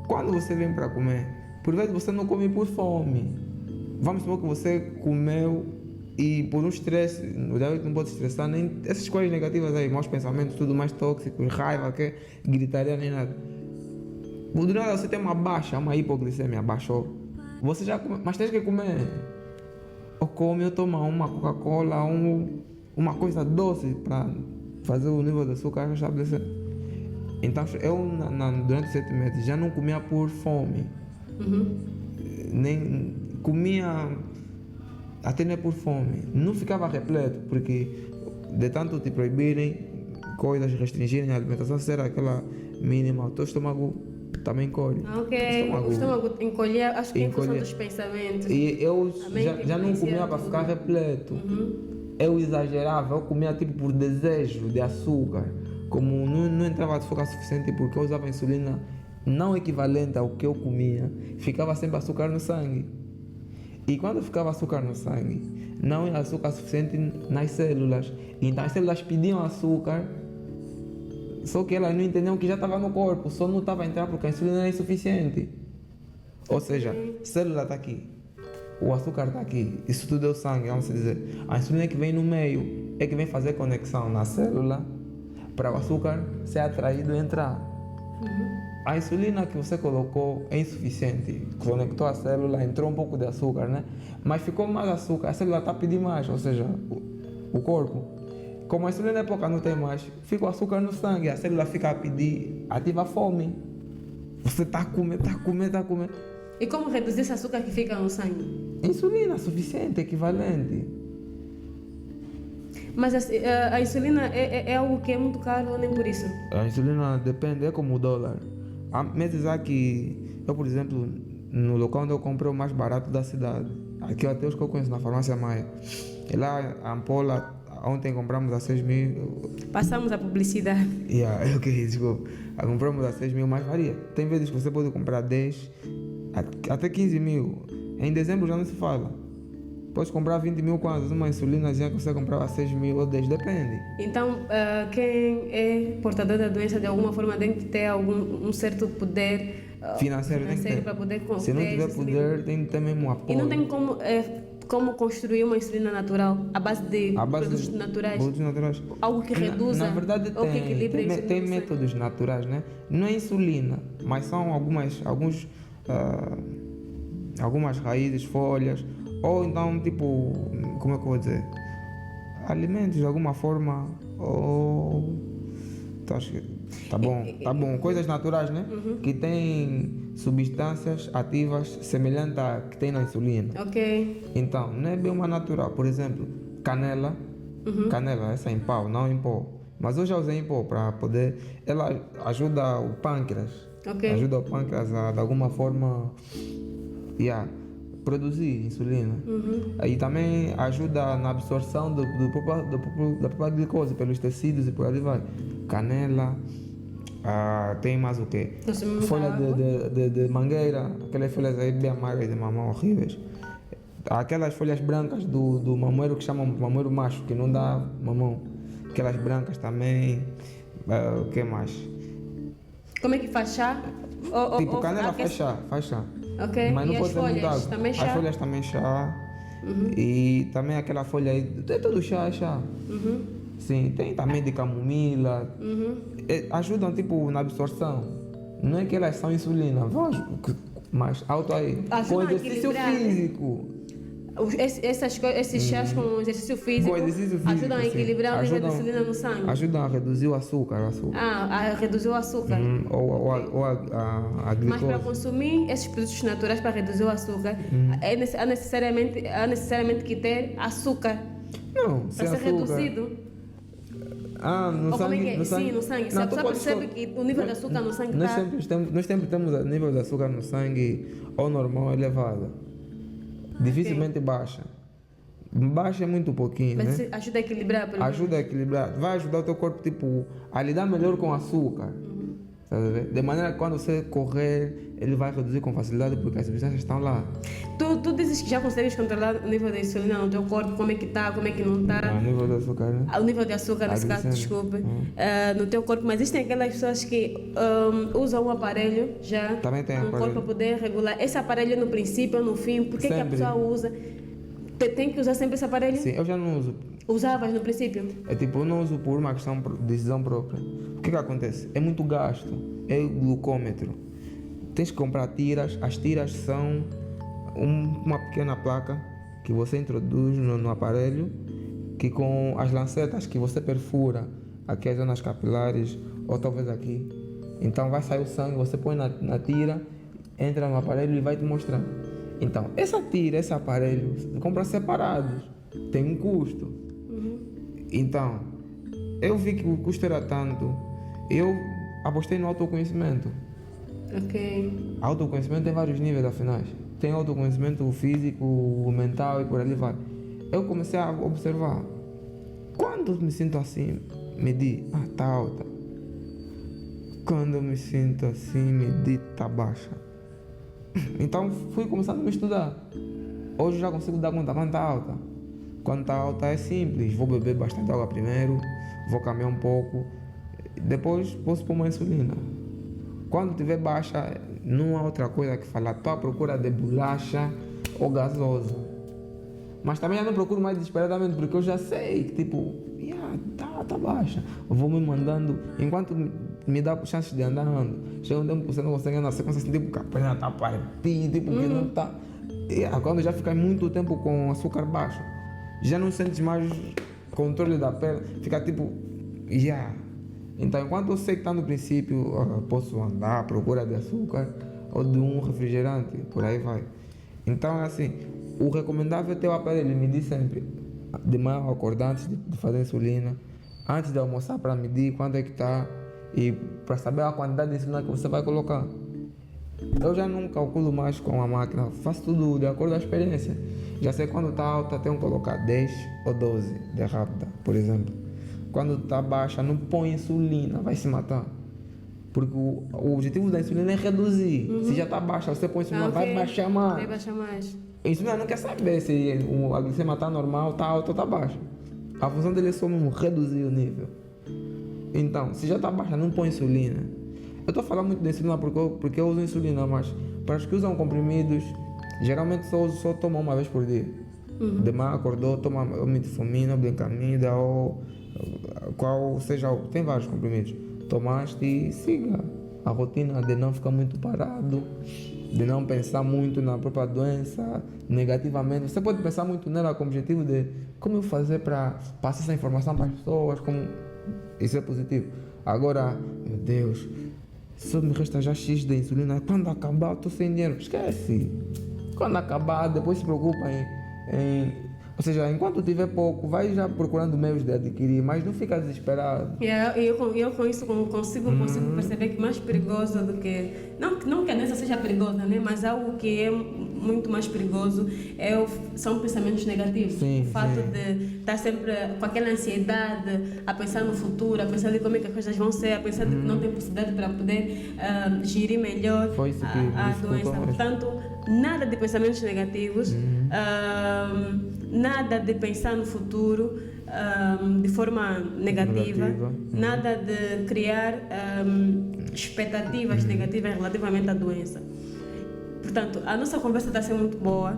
Quando você vem para comer, por vezes você não come por fome. Vamos supor que você comeu e por um estresse, o diabetes não pode estressar, nem essas coisas negativas aí, maus pensamentos, tudo mais tóxicos, raiva, gritaria, nem nada. Do nada você tem uma hipoglicemia, baixou. Você já come, mas tens que comer. Ou come ou toma uma Coca-Cola, uma coisa doce para fazer o nível de açúcar estabelecer. Então eu durante 7 meses já não comia por fome. Nem comia até nem por fome. Não ficava repleto, porque de tanto te proibirem coisas, restringirem a alimentação, ser aquela mínima, o teu estômago também encolhe. Ok, o estômago encolher, acho que em função Encolher. dos pensamentos. E eu A mente já não influencia comia para tudo. ficar repleto. Eu exagerava, eu comia tipo por desejo de açúcar. Como não entrava açúcar suficiente porque eu usava insulina não equivalente ao que eu comia, ficava sempre açúcar no sangue. E quando ficava açúcar no sangue, não era açúcar suficiente nas células. Então as células pediam açúcar, só que elas não entendiam que já estava no corpo, só não estava a entrar porque a insulina era insuficiente. Ou seja, a célula está aqui, o açúcar está aqui, isso tudo é o sangue, vamos dizer. A insulina que vem no meio é que vem fazer conexão na célula para o açúcar ser atraído e entrar. A insulina que você colocou é insuficiente, conectou a célula, entrou um pouco de açúcar, né? Mas ficou mais açúcar, a célula está a pedir mais, ou seja, o corpo. Como a insulina é pouca, não tem mais, fica o açúcar no sangue, a célula fica a pedir, ativa a fome. Você está a comer. E como reduzir esse açúcar que fica no sangue? Insulina suficiente, equivalente. Mas a insulina é algo que é muito caro ou nem por isso? A insulina depende, é como o dólar. Há meses que eu, por exemplo, no local onde eu comprei o mais barato da cidade, aqui até os que eu conheço na farmácia Maia, e lá a ampola, ontem compramos a 6.000. Passamos a publicidade. Desculpa. Compramos a 6.000, mas varia. Tem vezes que você pode comprar 10, até 15.000. Em dezembro já não se fala. Podes comprar 20.000 quantos? Uma insulina já que você comprava 6.000 ou 10, depende. Então, quem é portador da doença de alguma forma tem que ter um certo poder Financeiro tem que ter. para poder comprar. Se não tiver poder, tem que ter mesmo apoio. E não tem como construir uma insulina natural à base de produtos naturais? Produtos naturais. Algo que reduza na verdade ou que equilibre a insulina tem no sangue? métodos naturais, né? Não é insulina, mas são algumas raízes, folhas, ou então tipo, como é que eu vou dizer? Alimentos de alguma forma, ou acho que tá bom, coisas naturais, né? Que têm substâncias ativas semelhantes à que tem na insulina. Ok. Então, não é bem uma natural. Por exemplo, canela. Canela, essa é em pau, não em pó. Mas eu já usei em pó para poder. Ela ajuda o pâncreas. Ok. Ajuda o pâncreas a, de alguma forma, produzir insulina. E também ajuda na absorção da própria glicose pelos tecidos e por aí vai. Canela. Tem mais o quê? Folha de mangueira, aquelas folhas aí bem amargas de mamão, horríveis. Aquelas folhas brancas do mamoeiro que chamam mamoeiro macho, que não dá mamão. Aquelas brancas também. O que mais? Como é que faz chá? Tipo, canela faz chá. Ok. Mas não E pode as ser muito folhas água. também chá? As folhas também chá. E também aquela folha aí, todo chá é chá. Sim, tem também de camomila. Ajudam tipo na absorção. Não é que elas são insulina, mas alto aí. Ajudam Com a exercício equilibrar, né? físico. Esses chás com exercício físico, Com exercício físico, ajudam a sim. equilibrar o nível de insulina no sangue. Ajudam a reduzir o açúcar. A reduzir o açúcar. Ou a Mas para glicose. consumir esses produtos naturais para reduzir o açúcar, há necessariamente que ter açúcar Não, para sem ser açúcar. reduzido. No Ou como é que sangue, é? no sangue. Sim, no sangue. Se Não, a tu pessoa podes percebe só- que o nível de açúcar no sangue nós está... sempre temos o nível de açúcar no sangue ou normal ou elevado. Dificilmente baixa. Baixa é muito pouquinho, Mas né? ajuda a equilibrar, pelo menos. Ajuda a equilibrar. Vai ajudar o teu corpo tipo, a lidar melhor com o açúcar. Sabe ver? De maneira que quando você correr, ele vai reduzir com facilidade porque as substâncias estão lá. Tu dizes que já consegues controlar o nível de insulina no teu corpo, como é que está, como é que não está. A nível de açúcar, né? O nível de açúcar, nesse caso, glicemia. desculpe, no teu corpo. Mas existem aquelas pessoas que usam um aparelho já Também tem no aparelho. corpo para poder regular. Esse aparelho no princípio ou no fim, por que a Sempre. pessoa usa? Tem que usar sempre esse aparelho? Sim, eu já não uso. Usavas no princípio? É tipo, eu não uso por uma questão de decisão própria. O que acontece? É muito gasto. É o glucômetro. Tens que comprar tiras. As tiras são uma pequena placa que você introduz no aparelho, que com as lancetas que você perfura aqui as zonas capilares, ou talvez aqui, então vai sair o sangue, você põe na tira, entra no aparelho e vai te mostrar. Então, essa tira, esse aparelho, compra separados, tem um custo. Então, eu vi que o custo era tanto, eu apostei no autoconhecimento. Ok. Autoconhecimento tem vários níveis, afinal. Tem autoconhecimento físico, mental e por ali vai. Eu comecei a observar. Quando me sinto assim, medir, tá alta. Quando eu me sinto assim, medir, tá baixa. Então fui começando a me estudar. Hoje já consigo dar conta quando tá alta. Quando tá alta é simples. Vou beber bastante água primeiro, vou caminhar um pouco, depois posso pôr uma insulina. Quando tiver baixa, não há outra coisa que falar. Estou à procura de bolacha ou gasosa. Mas também já não procuro mais desesperadamente, porque eu já sei que tipo, tá baixa. Eu vou me mandando, enquanto me dá chances de andar, ando. Chega um tempo que você não consegue andar, você consegue sentir que a perna está partindo, tipo que não está. Quando já fica muito tempo com açúcar baixo, já não sentes mais controle da perna, fica tipo, Então, enquanto eu sei que está no princípio, posso andar à procura de açúcar ou de um refrigerante, por aí vai. Então, é assim, o recomendável é ter o aparelho, medir sempre, de manhã ao acordar, antes de fazer insulina, antes de almoçar para medir quanto é que está e para saber a quantidade de insulina que você vai colocar. Eu já não calculo mais com a máquina, faço tudo de acordo com a experiência. Já sei quando está alta, tenho que colocar 10 ou 12 de rápida, por exemplo. Quando está baixa, não põe insulina, vai se matar. Porque o objetivo da insulina é reduzir. Se já está baixa, você põe insulina, vai baixar mais. Vai baixar mais. A insulina não quer saber se a glicemia está normal, está alta ou está baixa. A função dele é só mesmo reduzir o nível. Então, se já está baixa, não põe insulina. Eu estou falando muito de insulina porque eu uso insulina, mas para os que usam comprimidos, geralmente só tomam uma vez por dia. De manhã acordou, toma metformina, blencamida ou qual seja, tem vários comprimidos. Tomaste e siga a rotina de não ficar muito parado, de não pensar muito na própria doença negativamente. Você pode pensar muito nela com o objetivo de como eu fazer para passar essa informação para as pessoas, como isso é positivo. Agora, meu Deus, só me resta já X de insulina, quando acabar eu estou sem dinheiro. Esquece. Quando acabar, depois se preocupa ou seja, enquanto tiver pouco, vai já procurando meios de adquirir, mas não fica desesperado. Eu com isso consigo perceber que mais perigoso do que... Não que a doença seja perigosa, né? Mas algo que é muito mais perigoso são pensamentos negativos. Sim, o fato de estar sempre com aquela ansiedade, a pensar no futuro, a pensar de como é que as coisas vão ser, a pensar de que não tem possibilidade para poder gerir melhor a doença. Portanto, nada de pensamentos negativos, nada de pensar no futuro de forma negativa. Nada de criar expectativas negativas relativamente à doença. Portanto, a nossa conversa está sendo muito boa.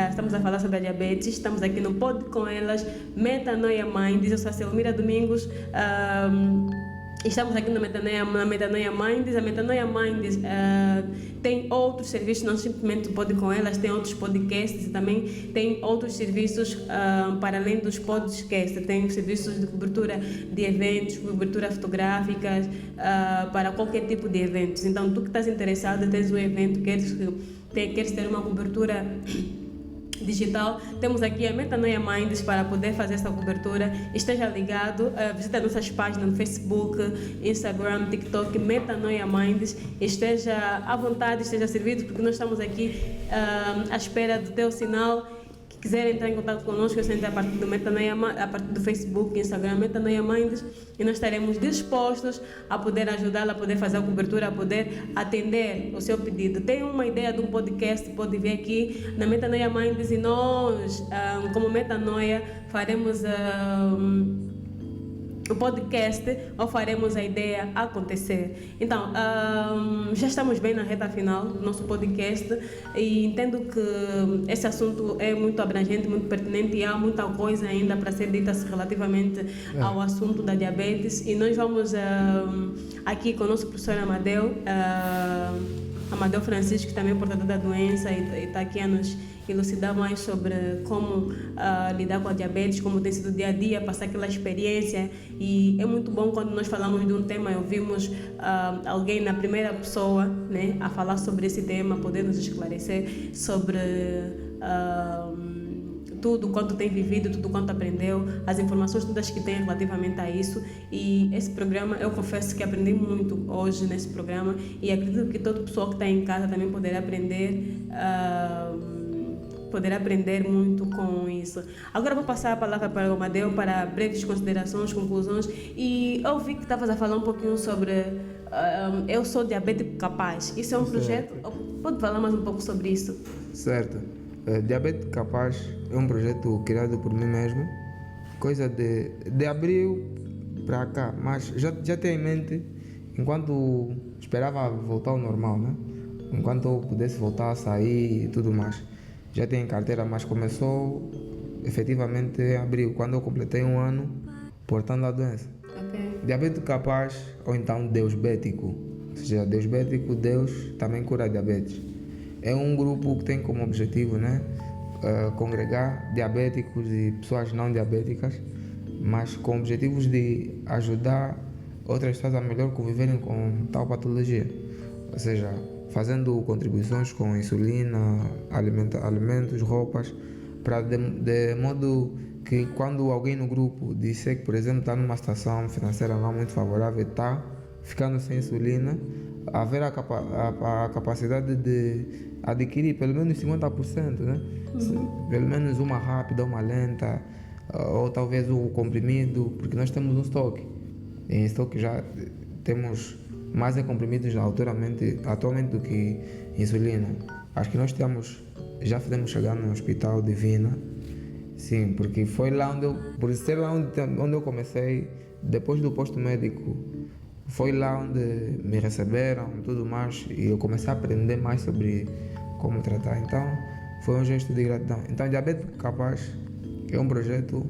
Estamos a falar sobre a diabetes, estamos aqui no Pod com Elas, Metanoia Minds. Eu sou a Selmira Domingos. Estamos aqui na Metanoia Minds. A Metanoia Minds tem outros serviços, não simplesmente o Pod com Elas, tem outros podcasts e também tem outros serviços para além dos podcasts. Tem serviços de cobertura de eventos, cobertura fotográficas, para qualquer tipo de eventos. Então, tu que estás interessado, tens um evento, queres ter uma cobertura digital, temos aqui a Metanoia Minds para poder fazer essa cobertura. Esteja ligado, visita nossas páginas no Facebook, Instagram, TikTok, Metanoia Minds. Esteja à vontade, esteja servido, porque nós estamos aqui à espera do teu sinal. Quiser entrar em contato conosco, eu sempre a partir do Metanoia, a partir do Facebook, Instagram, Metanoia Minds, e nós estaremos dispostos a poder ajudá-la, a poder fazer a cobertura, a poder atender o seu pedido. Tem uma ideia de um podcast, pode vir aqui na Metanoia Minds e nós, como Metanoia, faremos o podcast ou faremos a ideia acontecer. Então, já estamos bem na reta final do nosso podcast e entendo que esse assunto é muito abrangente, muito pertinente e há muita coisa ainda para ser dita relativamente ao assunto da diabetes, e nós vamos aqui com o nosso professor Amadeu Amadeu Francisco, que também é portador da doença e está aqui a nos elucidar mais sobre como lidar com a diabetes, como tem sido o dia a dia, passar aquela experiência. E é muito bom quando nós falamos de um tema e ouvimos alguém na primeira pessoa, né, a falar sobre esse tema, poder nos esclarecer sobre tudo quanto tem vivido, tudo quanto aprendeu, as informações todas que tem relativamente a isso. E esse programa, eu confesso que aprendi muito hoje nesse programa e acredito que toda pessoa que está em casa também poderá aprender muito com isso. Agora vou passar a palavra para o Amadeu para breves considerações, conclusões. E eu vi que estavas a falar um pouquinho sobre Eu Sou Diabético Capaz. Isso é um projeto? Pode falar mais um pouco sobre isso? Certo. Diabético Capaz é um projeto criado por mim mesmo, coisa de abril para cá, mas já tenho em mente, enquanto esperava voltar ao normal, né? Enquanto eu pudesse voltar a sair e tudo mais. Já tenho em carteira, mas começou efetivamente em abril, quando eu completei 1 ano portando a doença. Okay. Diabético Capaz, ou então Deus Bético, ou seja, Deus Bético, Deus também cura diabetes. É um grupo que tem como objetivo, né, congregar diabéticos e pessoas não diabéticas, mas com objetivos de ajudar outras pessoas a melhor conviverem com tal patologia. Ou seja, fazendo contribuições com insulina, alimentos, roupas, para de modo que quando alguém no grupo disser que, por exemplo, está numa situação financeira não muito favorável, está ficando sem insulina, haver a capacidade de adquirir pelo menos 50%, né? Pelo menos uma rápida, uma lenta, ou talvez o comprimido, porque nós temos um estoque. Em estoque já temos mais comprimidos atualmente do que insulina. Acho que nós já fizemos chegar no Hospital Divina, sim, porque foi lá por ser lá onde eu comecei, depois do posto médico, foi lá onde me receberam e tudo mais, e eu comecei a aprender mais sobre como tratar. Então, foi um gesto de gratidão. Então, Diabético Capaz é um projeto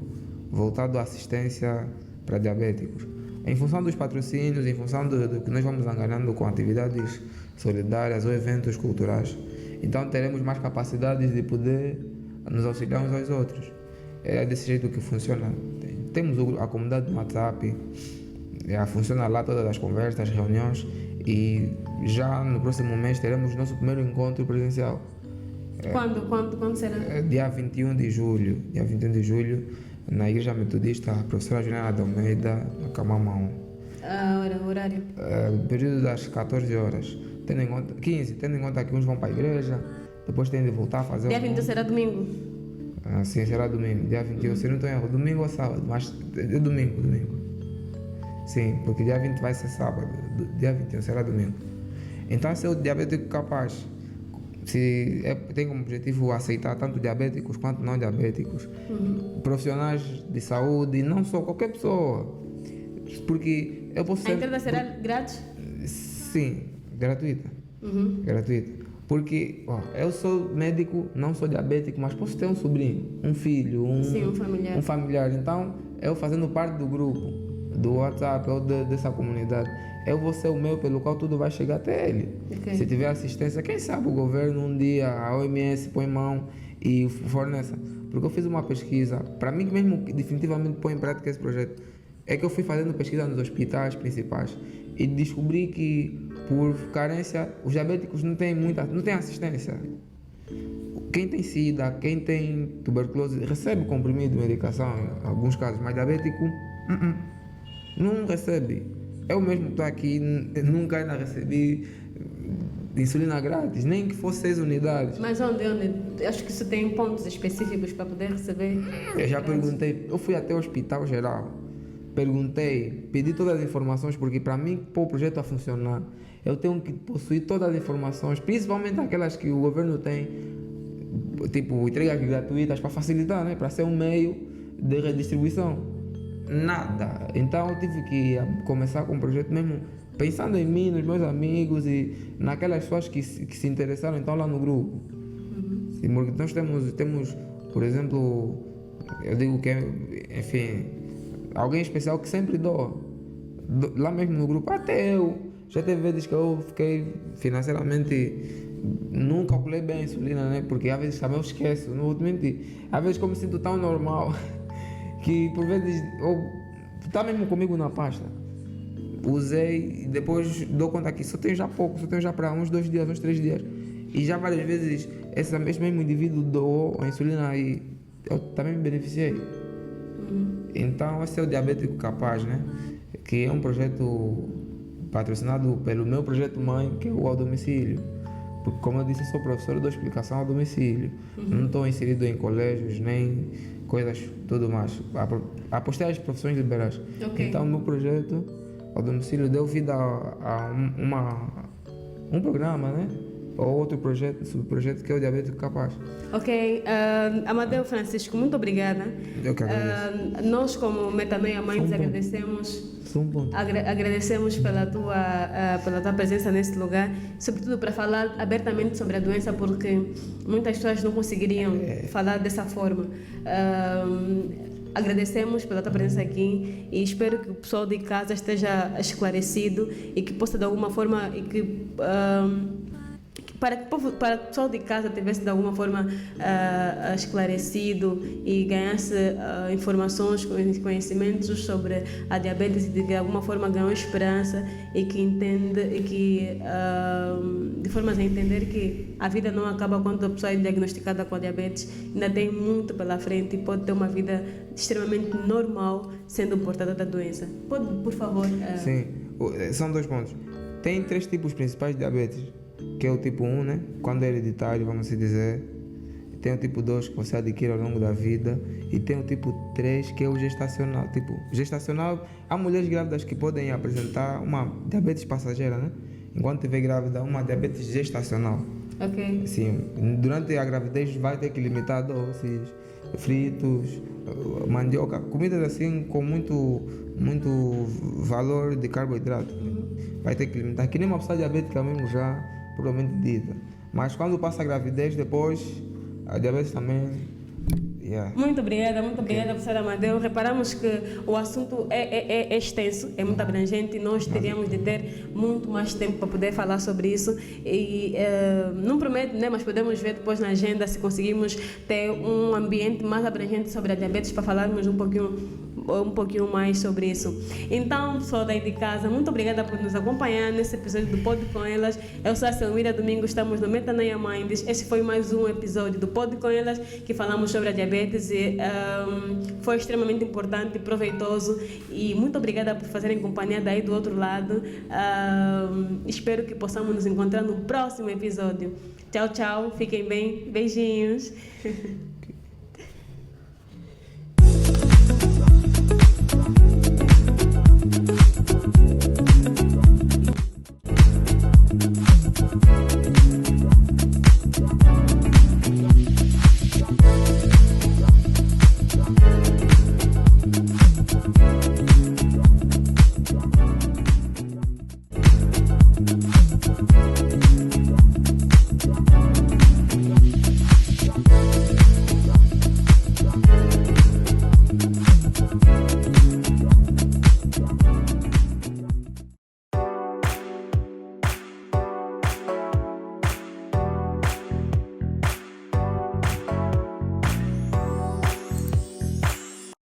voltado à assistência para diabéticos. Em função dos patrocínios, em função do que nós vamos angariando com atividades solidárias ou eventos culturais, então teremos mais capacidades de poder nos auxiliar uns aos outros. É desse jeito que funciona. Temos a comunidade do WhatsApp, funciona lá todas as conversas, reuniões, e já no próximo mês teremos nosso primeiro encontro presencial. Quando será? Dia 21 de julho. Dia 21 de julho, na Igreja Metodista, a professora Juliana de Almeida, na Camamão. Horário? Período das 14 horas. Tendo em conta que uns vão para a igreja, depois têm de voltar a fazer. Dia 21 será domingo? Sim, será domingo. Dia 21, se não estou errado, domingo ou sábado, mas é domingo. Sim, porque dia 20 vai ser sábado, dia 21 será domingo. Então, se é o Diabético Capaz, tem como objetivo aceitar tanto diabéticos quanto não diabéticos, profissionais de saúde, e não só qualquer pessoa, porque eu posso ser... A entrada será grátis? Sim, gratuita. Gratuita. Porque eu sou médico, não sou diabético, mas posso ter um sobrinho, um filho, um familiar. Então, eu fazendo parte do grupo, do WhatsApp ou dessa comunidade, eu vou ser o meu pelo qual tudo vai chegar até ele. Okay. Se tiver assistência, quem sabe o governo um dia, a OMS põe mão e forneça. Porque eu fiz uma pesquisa, para mim mesmo definitivamente põe em prática esse projeto, é que eu fui fazendo pesquisa nos hospitais principais e descobri que por carência os diabéticos não têm assistência. Quem tem SIDA, quem tem tuberculose recebe comprimido, medicação em alguns casos, mas diabético não recebe. Eu mesmo estou aqui, nunca ainda recebi insulina grátis, nem que fosse 6 unidades. Mas onde? Acho que isso tem pontos específicos para poder receber. Eu já perguntei, eu fui até o Hospital Geral, pedi todas as informações, porque para mim, para o projeto a funcionar, eu tenho que possuir todas as informações, principalmente aquelas que o governo tem, tipo entregas gratuitas, para facilitar, né? Para ser um meio de redistribuição. Nada. Então eu tive que começar com o projeto mesmo pensando em mim, nos meus amigos e naquelas pessoas que se interessaram então lá no grupo. Sim, porque nós temos, por exemplo, eu digo que enfim, alguém especial que sempre doa. Lá mesmo no grupo, até eu Já teve vezes que eu fiquei financeiramente, não calculei bem a insulina, né? Porque às vezes também eu esqueço, não vou te mentir. Às vezes como me sinto tão normal que por vezes está mesmo comigo na pasta. Usei e depois dou conta que só tenho já pouco, só tenho já para uns 2 dias, uns 3 dias. E já várias vezes esse mesmo indivíduo doou a insulina e eu também me beneficiei. Então esse é o Diabético Capaz, né? Que é um projeto patrocinado pelo meu projeto mãe, que é o Ao Domicílio. Porque como eu disse, eu sou professor, eu dou explicação ao domicílio. Não estou inserido em colégios, nem coisas, tudo mais. Apostei às profissões liberais. Ok. Então o meu projeto ao domicílio deu vida a um programa, né? Ou outro projeto, subprojeto, que é o Diabético Capaz. Ok, Amadeu Francisco, muito obrigada. Eu que agradeço. Nós, como Metanoia Minds, agradecemos. Agradecemos pela tua presença nesse lugar, sobretudo para falar abertamente sobre a doença, porque muitas pessoas não conseguiriam falar dessa forma. Agradecemos pela tua presença aqui e espero que o pessoal de casa esteja esclarecido e que possa de alguma forma para que o pessoal de casa tivesse de alguma forma esclarecido e ganhasse informações, conhecimentos sobre a diabetes e de alguma forma ganhou esperança e que entende e que de forma a entender que a vida não acaba quando a pessoa é diagnosticada com a diabetes, ainda tem muito pela frente e pode ter uma vida extremamente normal sendo portador da doença. Pode, por favor? Sim, são 2 pontos. Tem 3 tipos principais de diabetes, que é o tipo 1, né? Quando é hereditário, vamos assim dizer. Tem o tipo 2, que você adquire ao longo da vida. E tem o tipo 3, que é o gestacional. Tipo, gestacional, há mulheres grávidas que podem apresentar uma diabetes passageira, né? Enquanto estiver grávida, uma diabetes gestacional. Ok. Sim, durante a gravidez vai ter que limitar doces, fritos, mandioca, comidas assim com muito valor de carboidrato. Vai ter que limitar, que nem uma pessoa diabética mesmo já, provavelmente dita. Mas quando passa a gravidez, depois a diabetes também. Muito obrigada, professora Amadeu. Reparamos que o assunto é extenso, é muito abrangente e nós teríamos de ter muito mais tempo para poder falar sobre isso. E não prometo, né, mas podemos ver depois na agenda se conseguimos ter um ambiente mais abrangente sobre a diabetes para falarmos um pouquinho mais sobre isso. Então, pessoal daí de casa, muito obrigada por nos acompanhar nesse episódio do Pod com Elas. Eu sou a Selmira Domingo, estamos no Metanoia Minds. Esse foi mais um episódio do Pod com Elas, que falamos sobre a diabetes e foi extremamente importante e proveitoso. E muito obrigada por fazerem companhia daí do outro lado. Espero que possamos nos encontrar no próximo episódio. Tchau, tchau. Fiquem bem. Beijinhos.